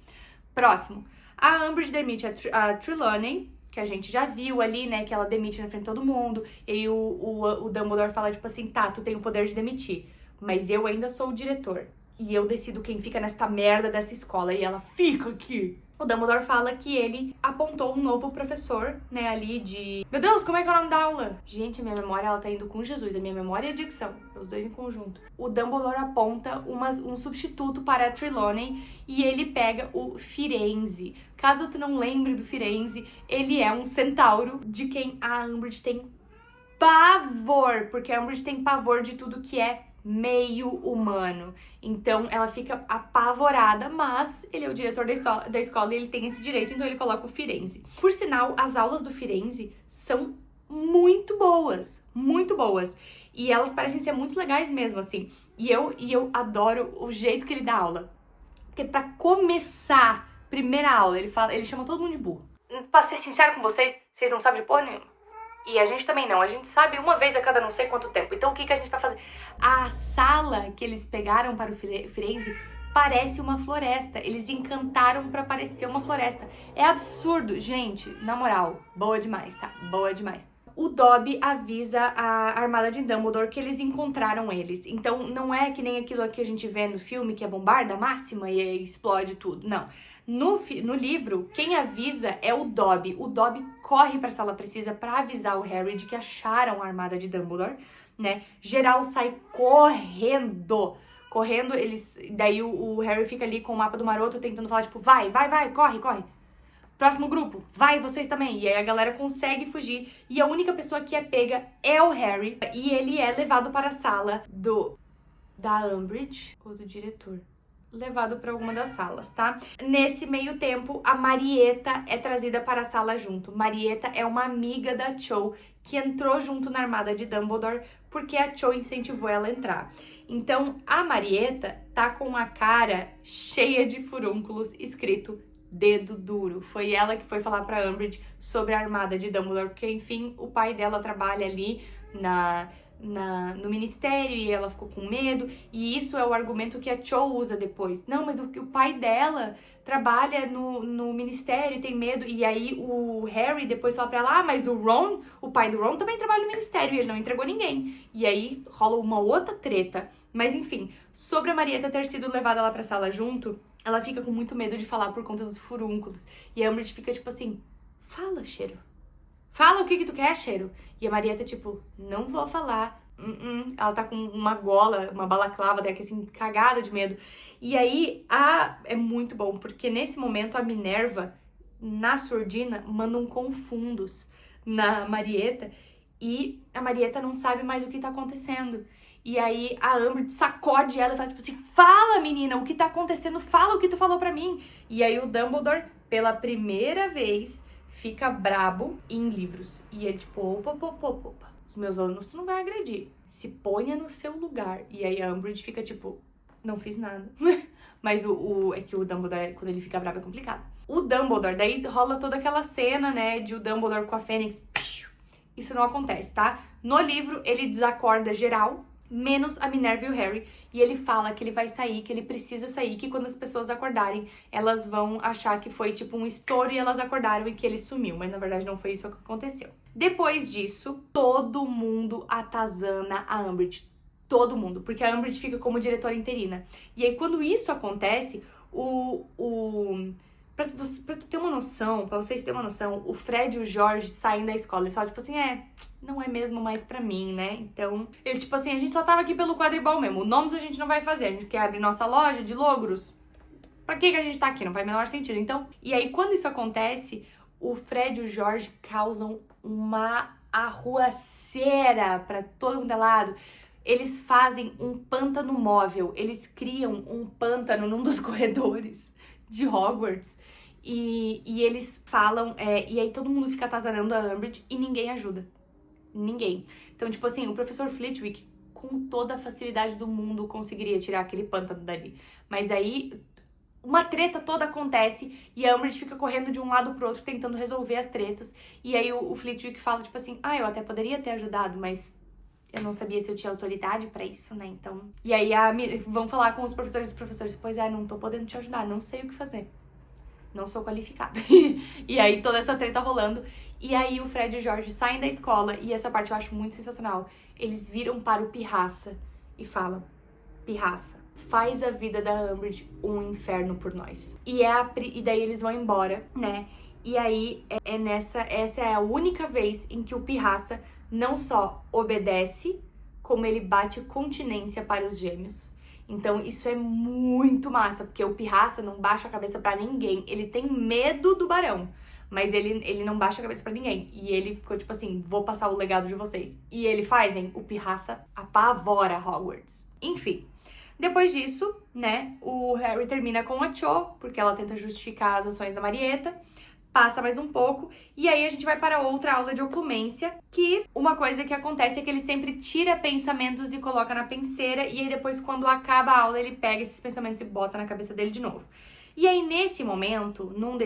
Próximo. A Umbridge demite a Trelawney, que a gente já viu ali, né, que ela demite na frente de todo mundo, e aí o Dumbledore fala, tipo assim, tá, tu tem o poder de demitir, mas eu ainda sou o diretor, e eu decido quem fica nesta merda dessa escola, e ela fica aqui. O Dumbledore fala que ele apontou um novo professor, né, ali de... Meu Deus, como é que é o nome da aula? Gente, a minha memória, ela tá indo com Jesus, a minha memória e a dicção, os dois em conjunto. O Dumbledore aponta um substituto para a Trelawney, e ele pega o Firenze. Caso tu não lembre do Firenze, ele é um centauro de quem a Umbridge tem pavor, porque a Umbridge tem pavor de tudo que é meio humano. Então ela fica apavorada, mas ele é o diretor da escola e ele tem esse direito, então ele coloca o Firenze. Por sinal, as aulas do Firenze são muito boas, muito boas. E elas parecem ser muito legais mesmo, assim. E eu adoro o jeito que ele dá aula. Porque pra começar, primeira aula, ele chama todo mundo de burro. Pra ser sincero com vocês não sabem de porra nenhuma. E a gente também não, a gente sabe uma vez a cada não sei quanto tempo. Então o que a gente vai fazer? A sala que eles pegaram para o Firenze parece uma floresta. Eles encantaram pra parecer uma floresta. É absurdo, gente, na moral, boa demais, tá? Boa demais. O Dobby avisa a Armada de Dumbledore que eles encontraram eles. Então não é que nem aquilo que a gente vê no filme, que é bombarda máxima e explode tudo. Não. No livro, quem avisa é o Dobby. O Dobby corre pra Sala Precisa pra avisar o Harry de que acharam a Armada de Dumbledore, né? Geral sai correndo. Daí o Harry fica ali com o mapa do maroto tentando falar, tipo, vai, corre. Próximo grupo, vai vocês também. E aí a galera consegue fugir. E a única pessoa que é pega é o Harry. E ele é levado para a sala da Umbridge ou do diretor. Levado para alguma das salas, tá? Nesse meio tempo, a Marietta é trazida para a sala junto. Marietta é uma amiga da Cho que entrou junto na Armada de Dumbledore porque a Cho incentivou ela a entrar. Então, a Marietta tá com a cara cheia de furúnculos escrito dedo duro. Foi ela que foi falar pra Umbridge sobre a Armada de Dumbledore, porque, enfim, o pai dela trabalha ali no ministério e ela ficou com medo. E isso é o argumento que a Cho usa depois. Não, mas o pai dela trabalha no ministério e tem medo. E aí o Harry depois fala pra ela, mas o Ron, o pai do Ron também trabalha no ministério e ele não entregou ninguém. E aí rola uma outra treta. Mas enfim, sobre a Marieta ter sido levada lá pra sala junto, ela fica com muito medo de falar por conta dos furúnculos. E a Umbridge fica tipo assim, fala, Cheiro. Fala o que tu quer, Cheiro. E a Marieta tipo, não vou falar. Ela tá com uma gola, uma balaclava daqui assim, cagada de medo. E aí, é muito bom, porque nesse momento a Minerva, na surdina, manda um confundos na Marieta. E a Marieta não sabe mais o que tá acontecendo. E aí a Umbridge sacode ela e fala tipo assim, fala menina, o que tá acontecendo, fala o que tu falou pra mim. E aí o Dumbledore, pela primeira vez, fica brabo em livros. E ele tipo, opa, os meus alunos tu não vai agredir, se ponha no seu lugar. E aí a Umbridge fica tipo, não fiz nada. Mas é que o Dumbledore, quando ele fica bravo, é complicado. O Dumbledore, daí rola toda aquela cena, né, de o Dumbledore com a Fênix. Isso não acontece, tá? No livro, ele desacorda geral, menos a Minerva e o Harry, e ele fala que ele vai sair, que ele precisa sair, que quando as pessoas acordarem, elas vão achar que foi tipo um estouro e elas acordaram e que ele sumiu, mas na verdade não foi isso que aconteceu. Depois disso, todo mundo atazana a Umbridge, todo mundo, porque a Umbridge fica como diretora interina. E aí quando isso acontece, Pra tu ter uma noção, pra vocês terem uma noção, o Fred e o George saem da escola. Eles falam, tipo assim, não é mesmo mais pra mim, né? Então, eles, tipo assim, a gente só tava aqui pelo quadribol mesmo. O Nomes a gente não vai fazer. A gente quer abrir nossa loja de logros. Pra que a gente tá aqui? Não faz o menor sentido. Então, e aí, quando isso acontece, o Fred e o George causam uma arruaceira pra todo mundo é lado. Eles fazem um pântano móvel. Eles criam um pântano num dos corredores de Hogwarts, e eles falam, e aí todo mundo fica atazanando a Umbridge e ninguém ajuda. Ninguém. Então, tipo assim, o professor Flitwick, com toda a facilidade do mundo, conseguiria tirar aquele pântano dali. Mas aí, uma treta toda acontece e a Umbridge fica correndo de um lado pro outro, tentando resolver as tretas. E aí o Flitwick fala, tipo assim, eu até poderia ter ajudado, mas eu não sabia se eu tinha autoridade pra isso, né, então... E aí vão falar com os professores, pois não tô podendo te ajudar, não sei o que fazer. Não sou qualificada. E aí toda essa treta rolando. E aí o Fred e o George saem da escola, e essa parte eu acho muito sensacional. Eles viram para o Pirraça e falam, Pirraça, faz a vida da Umbridge um inferno por nós. E daí eles vão embora, né? E aí essa é a única vez em que o Pirraça não só obedece, como ele bate continência para os gêmeos. Então isso é muito massa, porque o Pirraça não baixa a cabeça pra ninguém. Ele tem medo do Barão, mas ele não baixa a cabeça pra ninguém. E ele ficou tipo assim, vou passar o legado de vocês. E ele faz, hein? O Pirraça apavora Hogwarts. Enfim, depois disso, né, o Harry termina com a Cho, porque ela tenta justificar as ações da Marieta. Passa mais um pouco, e aí a gente vai para outra aula de oclumência, que uma coisa que acontece é que ele sempre tira pensamentos e coloca na penseira, e aí depois, quando acaba a aula, ele pega esses pensamentos e bota na cabeça dele de novo. E aí, nesse momento, numa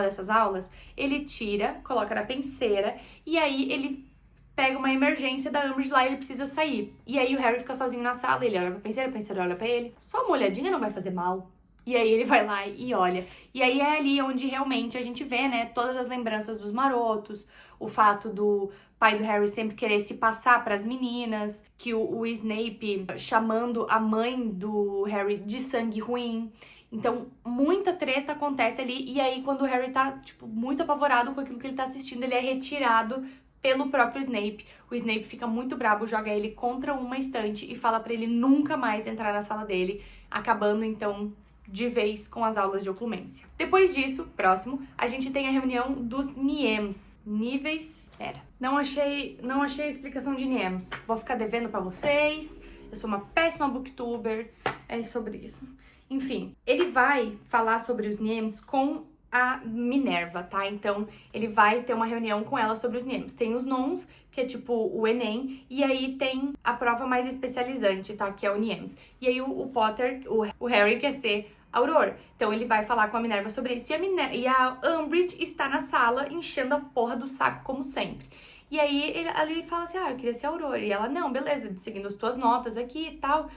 dessas aulas, ele tira, coloca na penseira, e aí ele pega uma emergência da Umbridge lá e ele precisa sair. E aí o Harry fica sozinho na sala, ele olha pra penseira, a penseira olha pra ele. Só uma olhadinha não vai fazer mal. E aí ele vai lá e olha. E aí é ali onde realmente a gente vê, né, todas as lembranças dos marotos, o fato do pai do Harry sempre querer se passar pras meninas, que o Snape chamando a mãe do Harry de sangue ruim. Então, muita treta acontece ali. E aí, quando o Harry tá, tipo, muito apavorado com aquilo que ele tá assistindo, ele é retirado pelo próprio Snape. O Snape fica muito brabo, joga ele contra uma estante e fala pra ele nunca mais entrar na sala dele, acabando, então, de vez com as aulas de oclumência. Depois disso, próximo, a gente tem a reunião dos Niems. Níveis... Não achei a explicação de Niems. Vou ficar devendo pra vocês. Eu sou uma péssima booktuber. É sobre isso. Enfim, ele vai falar sobre os Niems com a Minerva, tá? Então, ele vai ter uma reunião com ela sobre os Niems. Tem os Nomes, que é tipo o Enem, e aí tem a prova mais especializante, tá? Que é o Niems. E aí o Potter, o Harry quer ser Auror. Então ele vai falar com a Minerva sobre isso, e a Umbridge está na sala enchendo a porra do saco, como sempre. E aí ele fala assim, eu queria ser Aurora. E ela, não, beleza, seguindo as tuas notas aqui e tal,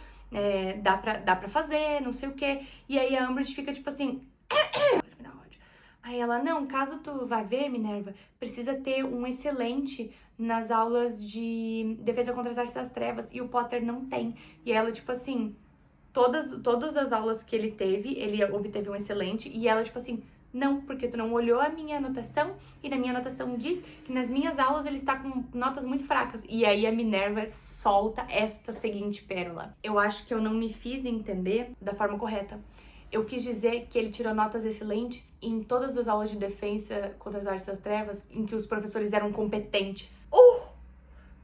dá pra fazer, não sei o quê. E aí a Umbridge fica tipo assim... me dá ódio. Aí ela, não, caso tu vá ver, Minerva, precisa ter um excelente nas aulas de defesa contra as artes das trevas. E o Potter não tem. E ela, tipo assim, todas as aulas que ele teve, ele obteve um excelente. E ela, tipo assim... Não, porque tu não olhou a minha anotação e na minha anotação diz que nas minhas aulas ele está com notas muito fracas. E aí a Minerva solta esta seguinte pérola. Eu acho que eu não me fiz entender da forma correta. Eu quis dizer que ele tirou notas excelentes em todas as aulas de defesa contra as artes das trevas em que os professores eram competentes.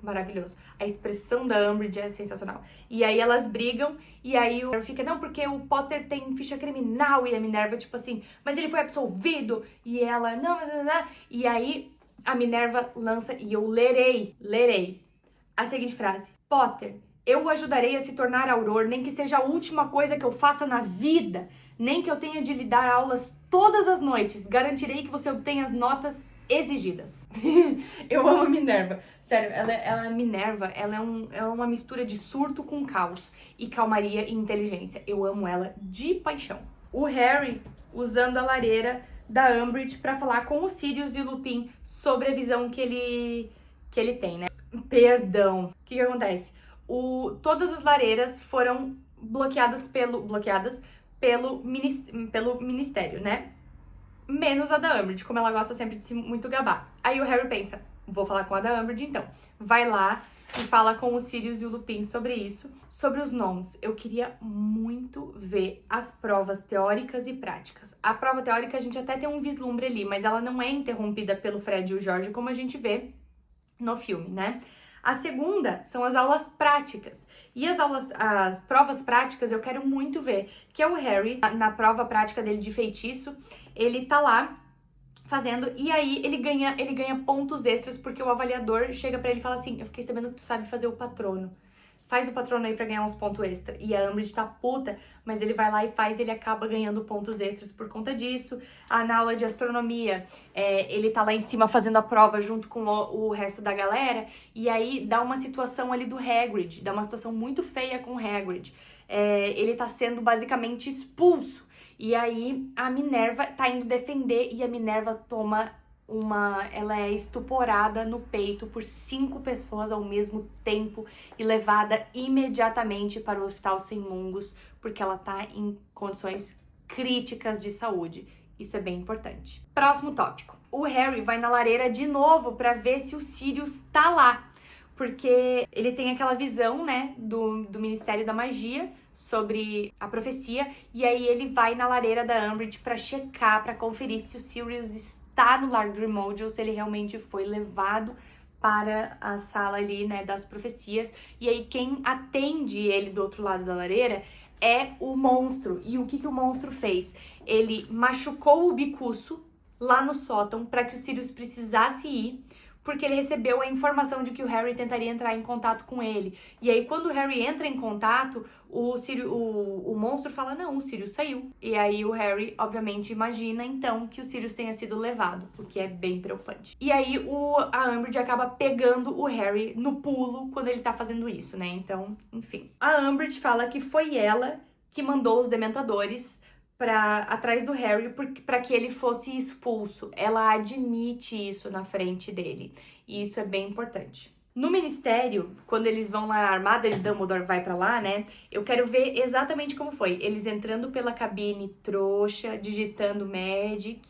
Maravilhoso. A expressão da Umbridge é sensacional. E aí elas brigam, e aí o Harry fica, não, porque o Potter tem ficha criminal, e a Minerva, tipo assim, mas ele foi absolvido, e ela, não, e aí a Minerva lança, e eu lerei a seguinte frase: Potter, eu o ajudarei a se tornar Auror, nem que seja a última coisa que eu faça na vida, nem que eu tenha de lhe dar aulas todas as noites, garantirei que você obtenha as notas exigidas. Eu amo a Minerva. Sério, a Minerva, ela é uma mistura de surto com caos e calmaria e inteligência. Eu amo ela de paixão. O Harry usando a lareira da Umbridge pra falar com o Sirius e o Lupin sobre a visão que ele tem, né? Perdão. O que acontece? Todas as lareiras foram bloqueadas pelo ministério, né? Menos a da Umbridge, como ela gosta sempre de se muito gabar. Aí o Harry pensa, vou falar com a da Umbridge então. Vai lá e fala com o Sirius e o Lupin sobre isso. Sobre os nomes, eu queria muito ver as provas teóricas e práticas. A prova teórica a gente até tem um vislumbre ali, mas ela não é interrompida pelo Fred e o George como a gente vê no filme, né? A segunda são as aulas práticas. E as provas práticas eu quero muito ver, que é o Harry, na prova prática dele de feitiço, ele tá lá fazendo, e aí ele ganha pontos extras, porque o avaliador chega pra ele e fala assim, eu fiquei sabendo que tu sabe fazer o patrono. Faz o patrono aí pra ganhar uns pontos extra. E a Umbridge tá puta, mas ele vai lá e faz, ele acaba ganhando pontos extras por conta disso. Na aula de astronomia, ele tá lá em cima fazendo a prova junto com o resto da galera, e aí dá uma situação ali do Hagrid, dá uma situação muito feia com o Hagrid. Ele tá sendo basicamente expulso. E aí a Minerva tá indo defender e a Minerva toma ela é estuporada no peito por 5 pessoas ao mesmo tempo e levada imediatamente para o Hospital Sem Mungos, porque ela tá em condições críticas de saúde. Isso é bem importante. Próximo tópico. O Harry vai na lareira de novo para ver se o Sirius tá lá, porque ele tem aquela visão, né, do Ministério da Magia sobre a profecia, e aí ele vai na lareira da Umbridge para checar, para conferir se o Sirius está no Lar Grimmauld, se ele realmente foi levado para a sala ali, né, das profecias. E aí quem atende ele do outro lado da lareira é o monstro. E o que o monstro fez? Ele machucou o bicuço lá no sótão para que o Sirius precisasse ir, porque ele recebeu a informação de que o Harry tentaria entrar em contato com ele. E aí, quando o Harry entra em contato, o monstro fala, não, o Sirius saiu. E aí o Harry, obviamente, imagina, então, que o Sirius tenha sido levado, o que é bem preocupante. E aí, a Umbridge acaba pegando o Harry no pulo quando ele tá fazendo isso, né? Então, enfim. A Umbridge fala que foi ela que mandou os Dementadores atrás do Harry para que ele fosse expulso. Ela admite isso na frente dele, e isso é bem importante. No Ministério, quando eles vão lá, a armada de Dumbledore vai pra lá, né? Eu quero ver exatamente como foi. Eles entrando pela cabine trouxa, digitando Magic,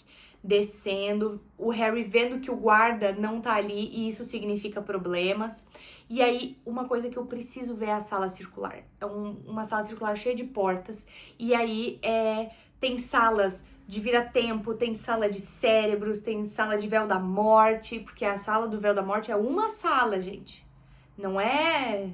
descendo, o Harry vendo que o guarda não tá ali e isso significa problemas. E aí, uma coisa que eu preciso ver é a sala circular. É uma sala circular cheia de portas. E aí, tem salas de vira-tempo, tem sala de cérebros, tem sala de véu da morte. Porque a sala do véu da morte é uma sala, gente. Não é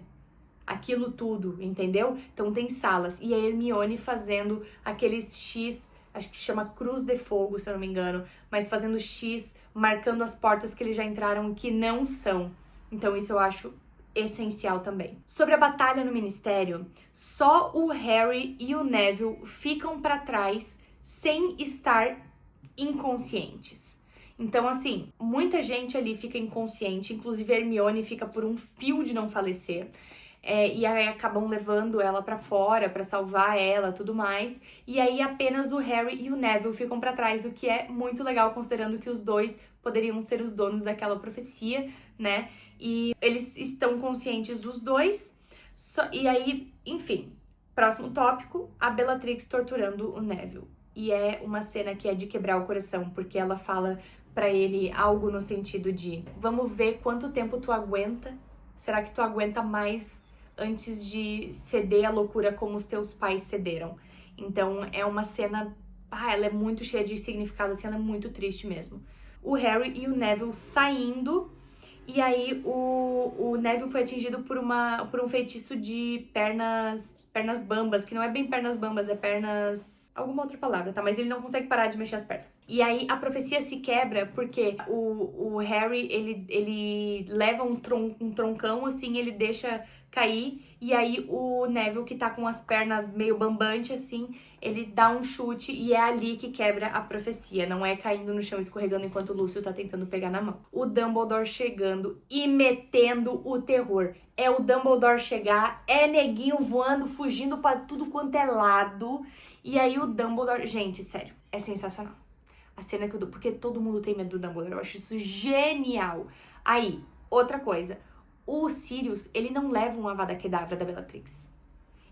aquilo tudo, entendeu? Então, tem salas. E a Hermione fazendo aqueles X, acho que se chama Cruz de Fogo, se eu não me engano. Mas fazendo X, marcando as portas que eles já entraram e que não são. Então, isso eu acho essencial também. Sobre a batalha no Ministério, só o Harry e o Neville ficam para trás sem estar inconscientes. Então, assim, muita gente ali fica inconsciente, inclusive a Hermione fica por um fio de não falecer. E aí acabam levando ela pra fora pra salvar ela, tudo mais. E aí apenas o Harry e o Neville ficam pra trás, o que é muito legal, considerando que os dois poderiam ser os donos daquela profecia, né? E eles estão conscientes dos dois. E aí, enfim, próximo tópico, a Bellatrix torturando o Neville. E é uma cena que é de quebrar o coração, porque ela fala pra ele algo no sentido de: vamos ver quanto tempo tu aguenta. Será que tu aguenta mais antes de ceder à loucura como os teus pais cederam? Então é uma cena, ela é muito cheia de significado, assim, ela é muito triste mesmo. O Harry e o Neville saindo, e aí o Neville foi atingido por um feitiço de pernas bambas, que não é bem pernas bambas, é pernas... alguma outra palavra, tá? Mas ele não consegue parar de mexer as pernas. E aí a profecia se quebra porque o Harry, ele leva um troncão, assim, ele deixa cair, e aí o Neville, que tá com as pernas meio bambantes, assim, ele dá um chute e é ali que quebra a profecia, não é caindo no chão, escorregando enquanto o Lúcio tá tentando pegar na mão. O Dumbledore chegando e metendo o terror. É o Dumbledore chegar, é neguinho voando, fugindo pra tudo quanto é lado, e aí o Dumbledore... Gente, sério, é sensacional. A cena que porque todo mundo tem medo do Dumbledore, eu acho isso genial. Aí, outra coisa, o Sirius, ele não leva um Avada Kedavra da Bellatrix.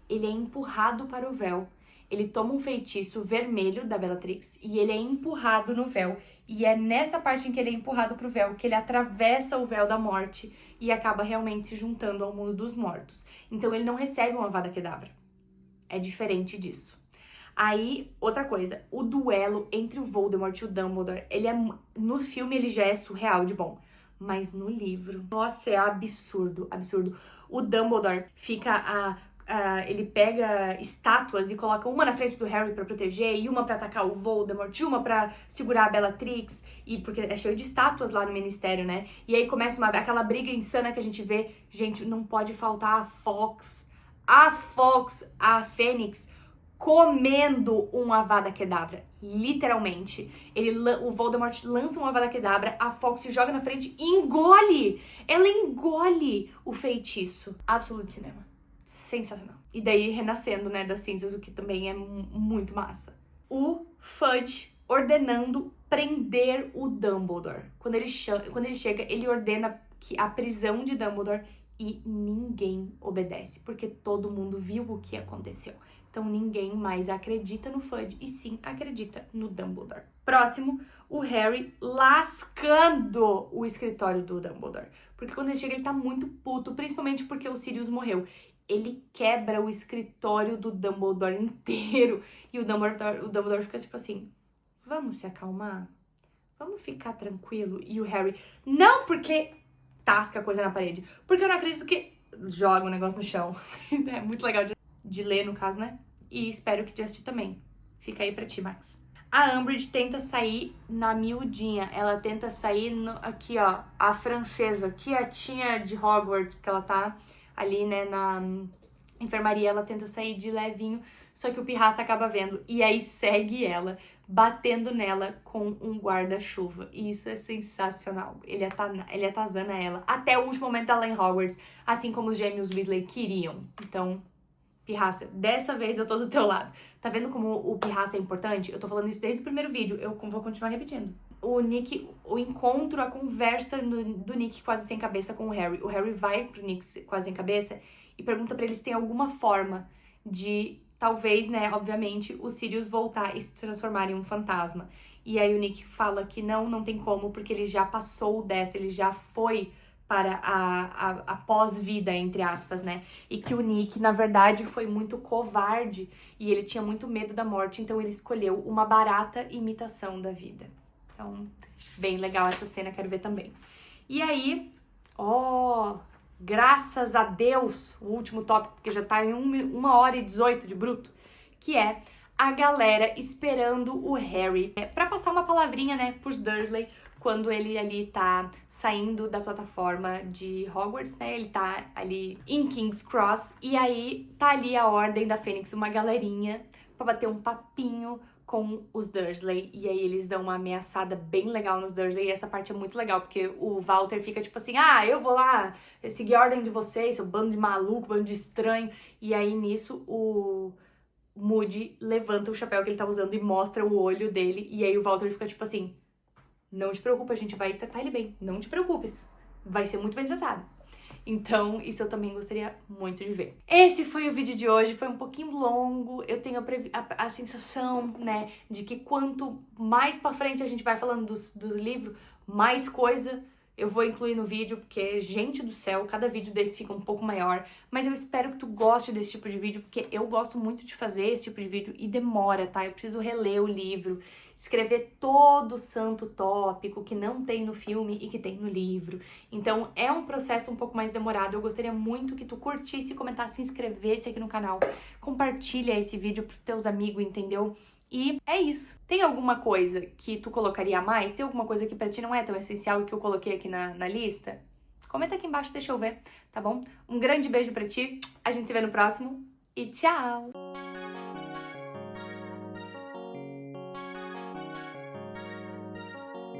Ele é empurrado para o véu. Ele toma um feitiço vermelho da Bellatrix e ele é empurrado no véu. E é nessa parte em que ele é empurrado pro véu que ele atravessa o véu da morte e acaba realmente se juntando ao mundo dos mortos. Então ele não recebe um Avada Kedavra. É diferente disso. Aí, outra coisa, o duelo entre o Voldemort e o Dumbledore, no filme ele já é surreal de bom, mas no livro, nossa, é absurdo, absurdo. O Dumbledore fica ele pega estátuas e coloca uma na frente do Harry pra proteger, e uma pra atacar o Voldemort, e uma pra segurar a Bellatrix, e porque é cheio de estátuas lá no Ministério, né? E aí começa aquela briga insana que a gente vê. Gente, não pode faltar a Fênix, comendo um Avada Kedavra, literalmente. O Voldemort lança um Avada Kedavra, a Fawkes se joga na frente e engole! Ela engole o feitiço. Absoluto cinema. Sensacional. E daí renascendo, né, das cinzas, o que também é muito massa. O Fudge ordenando prender o Dumbledore. Quando ele chega, ele ordena a prisão de Dumbledore e ninguém obedece, porque todo mundo viu o que aconteceu. Então ninguém mais acredita no Fudge e sim acredita no Dumbledore. Próximo, o Harry lascando o escritório do Dumbledore. Porque quando ele chega, ele tá muito puto, principalmente porque o Sirius morreu. Ele quebra o escritório do Dumbledore inteiro. E o Dumbledore fica tipo assim: vamos se acalmar? Vamos ficar tranquilo? E o Harry: não, porque tasca a coisa na parede. Porque eu não acredito que... joga o negócio no chão. É muito legal de ler, no caso, né? E espero que de assistir também. Fica aí pra ti, Max. A Umbridge tenta sair na miudinha. Ela tenta sair aqui, ó, a francesa, quietinha de Hogwarts, porque ela tá ali, né, na enfermaria. Ela tenta sair de levinho, só que o Pirraça acaba vendo. E aí segue ela, batendo nela com um guarda-chuva. E isso é sensacional. Ele atazana ela até o último momento dela em Hogwarts, assim como os gêmeos Weasley queriam. Então... Pirraça, dessa vez eu tô do teu lado. Tá vendo como o Pirraça é importante? Eu tô falando isso desde o primeiro vídeo, eu vou continuar repetindo. O encontro, a conversa do Nick quase sem cabeça com o Harry. O Harry vai pro Nick quase sem cabeça e pergunta pra eles se tem alguma forma de, talvez, né, obviamente, o Sirius voltar e se transformar em um fantasma. E aí o Nick fala que não tem como, porque ele já passou dessa, ele já foi para a pós-vida, entre aspas, né? E que o Nick, na verdade, foi muito covarde e ele tinha muito medo da morte, então ele escolheu uma barata imitação da vida. Então, bem legal essa cena, quero ver também. E aí, graças a Deus, o último tópico, porque já tá em 1h18 de bruto, que é a galera esperando o Harry pra passar uma palavrinha, né, pros Dursley, quando ele ali tá saindo da plataforma de Hogwarts, né? Ele tá ali em King's Cross. E aí tá ali a Ordem da Fênix, uma galerinha, pra bater um papinho com os Dursley, e aí eles dão uma ameaçada bem legal nos Dursley, e essa parte é muito legal, porque o Walter fica tipo assim, eu vou lá seguir a ordem de vocês, seu bando de maluco, bando de estranho, e aí nisso o Moody levanta o chapéu que ele tá usando e mostra o olho dele, e aí o Walter fica tipo assim, não te preocupa, a gente vai tratar ele bem, não te preocupes, vai ser muito bem tratado. Então, isso eu também gostaria muito de ver. Esse foi o vídeo de hoje, foi um pouquinho longo, eu tenho a sensação, né, de que quanto mais pra frente a gente vai falando dos livros, mais coisa eu vou incluir no vídeo, porque, gente do céu, cada vídeo desse fica um pouco maior, mas eu espero que tu goste desse tipo de vídeo, porque eu gosto muito de fazer esse tipo de vídeo e demora, tá? Eu preciso reler o livro, escrever todo o santo tópico que não tem no filme e que tem no livro. Então, é um processo um pouco mais demorado. Eu gostaria muito que tu curtisse, comentasse, se inscrevesse aqui no canal, compartilha esse vídeo pros teus amigos, entendeu? E é isso. Tem alguma coisa que tu colocaria a mais? Tem alguma coisa que pra ti não é tão essencial e que eu coloquei aqui na lista? Comenta aqui embaixo, deixa eu ver, tá bom? Um grande beijo pra ti, a gente se vê no próximo e tchau!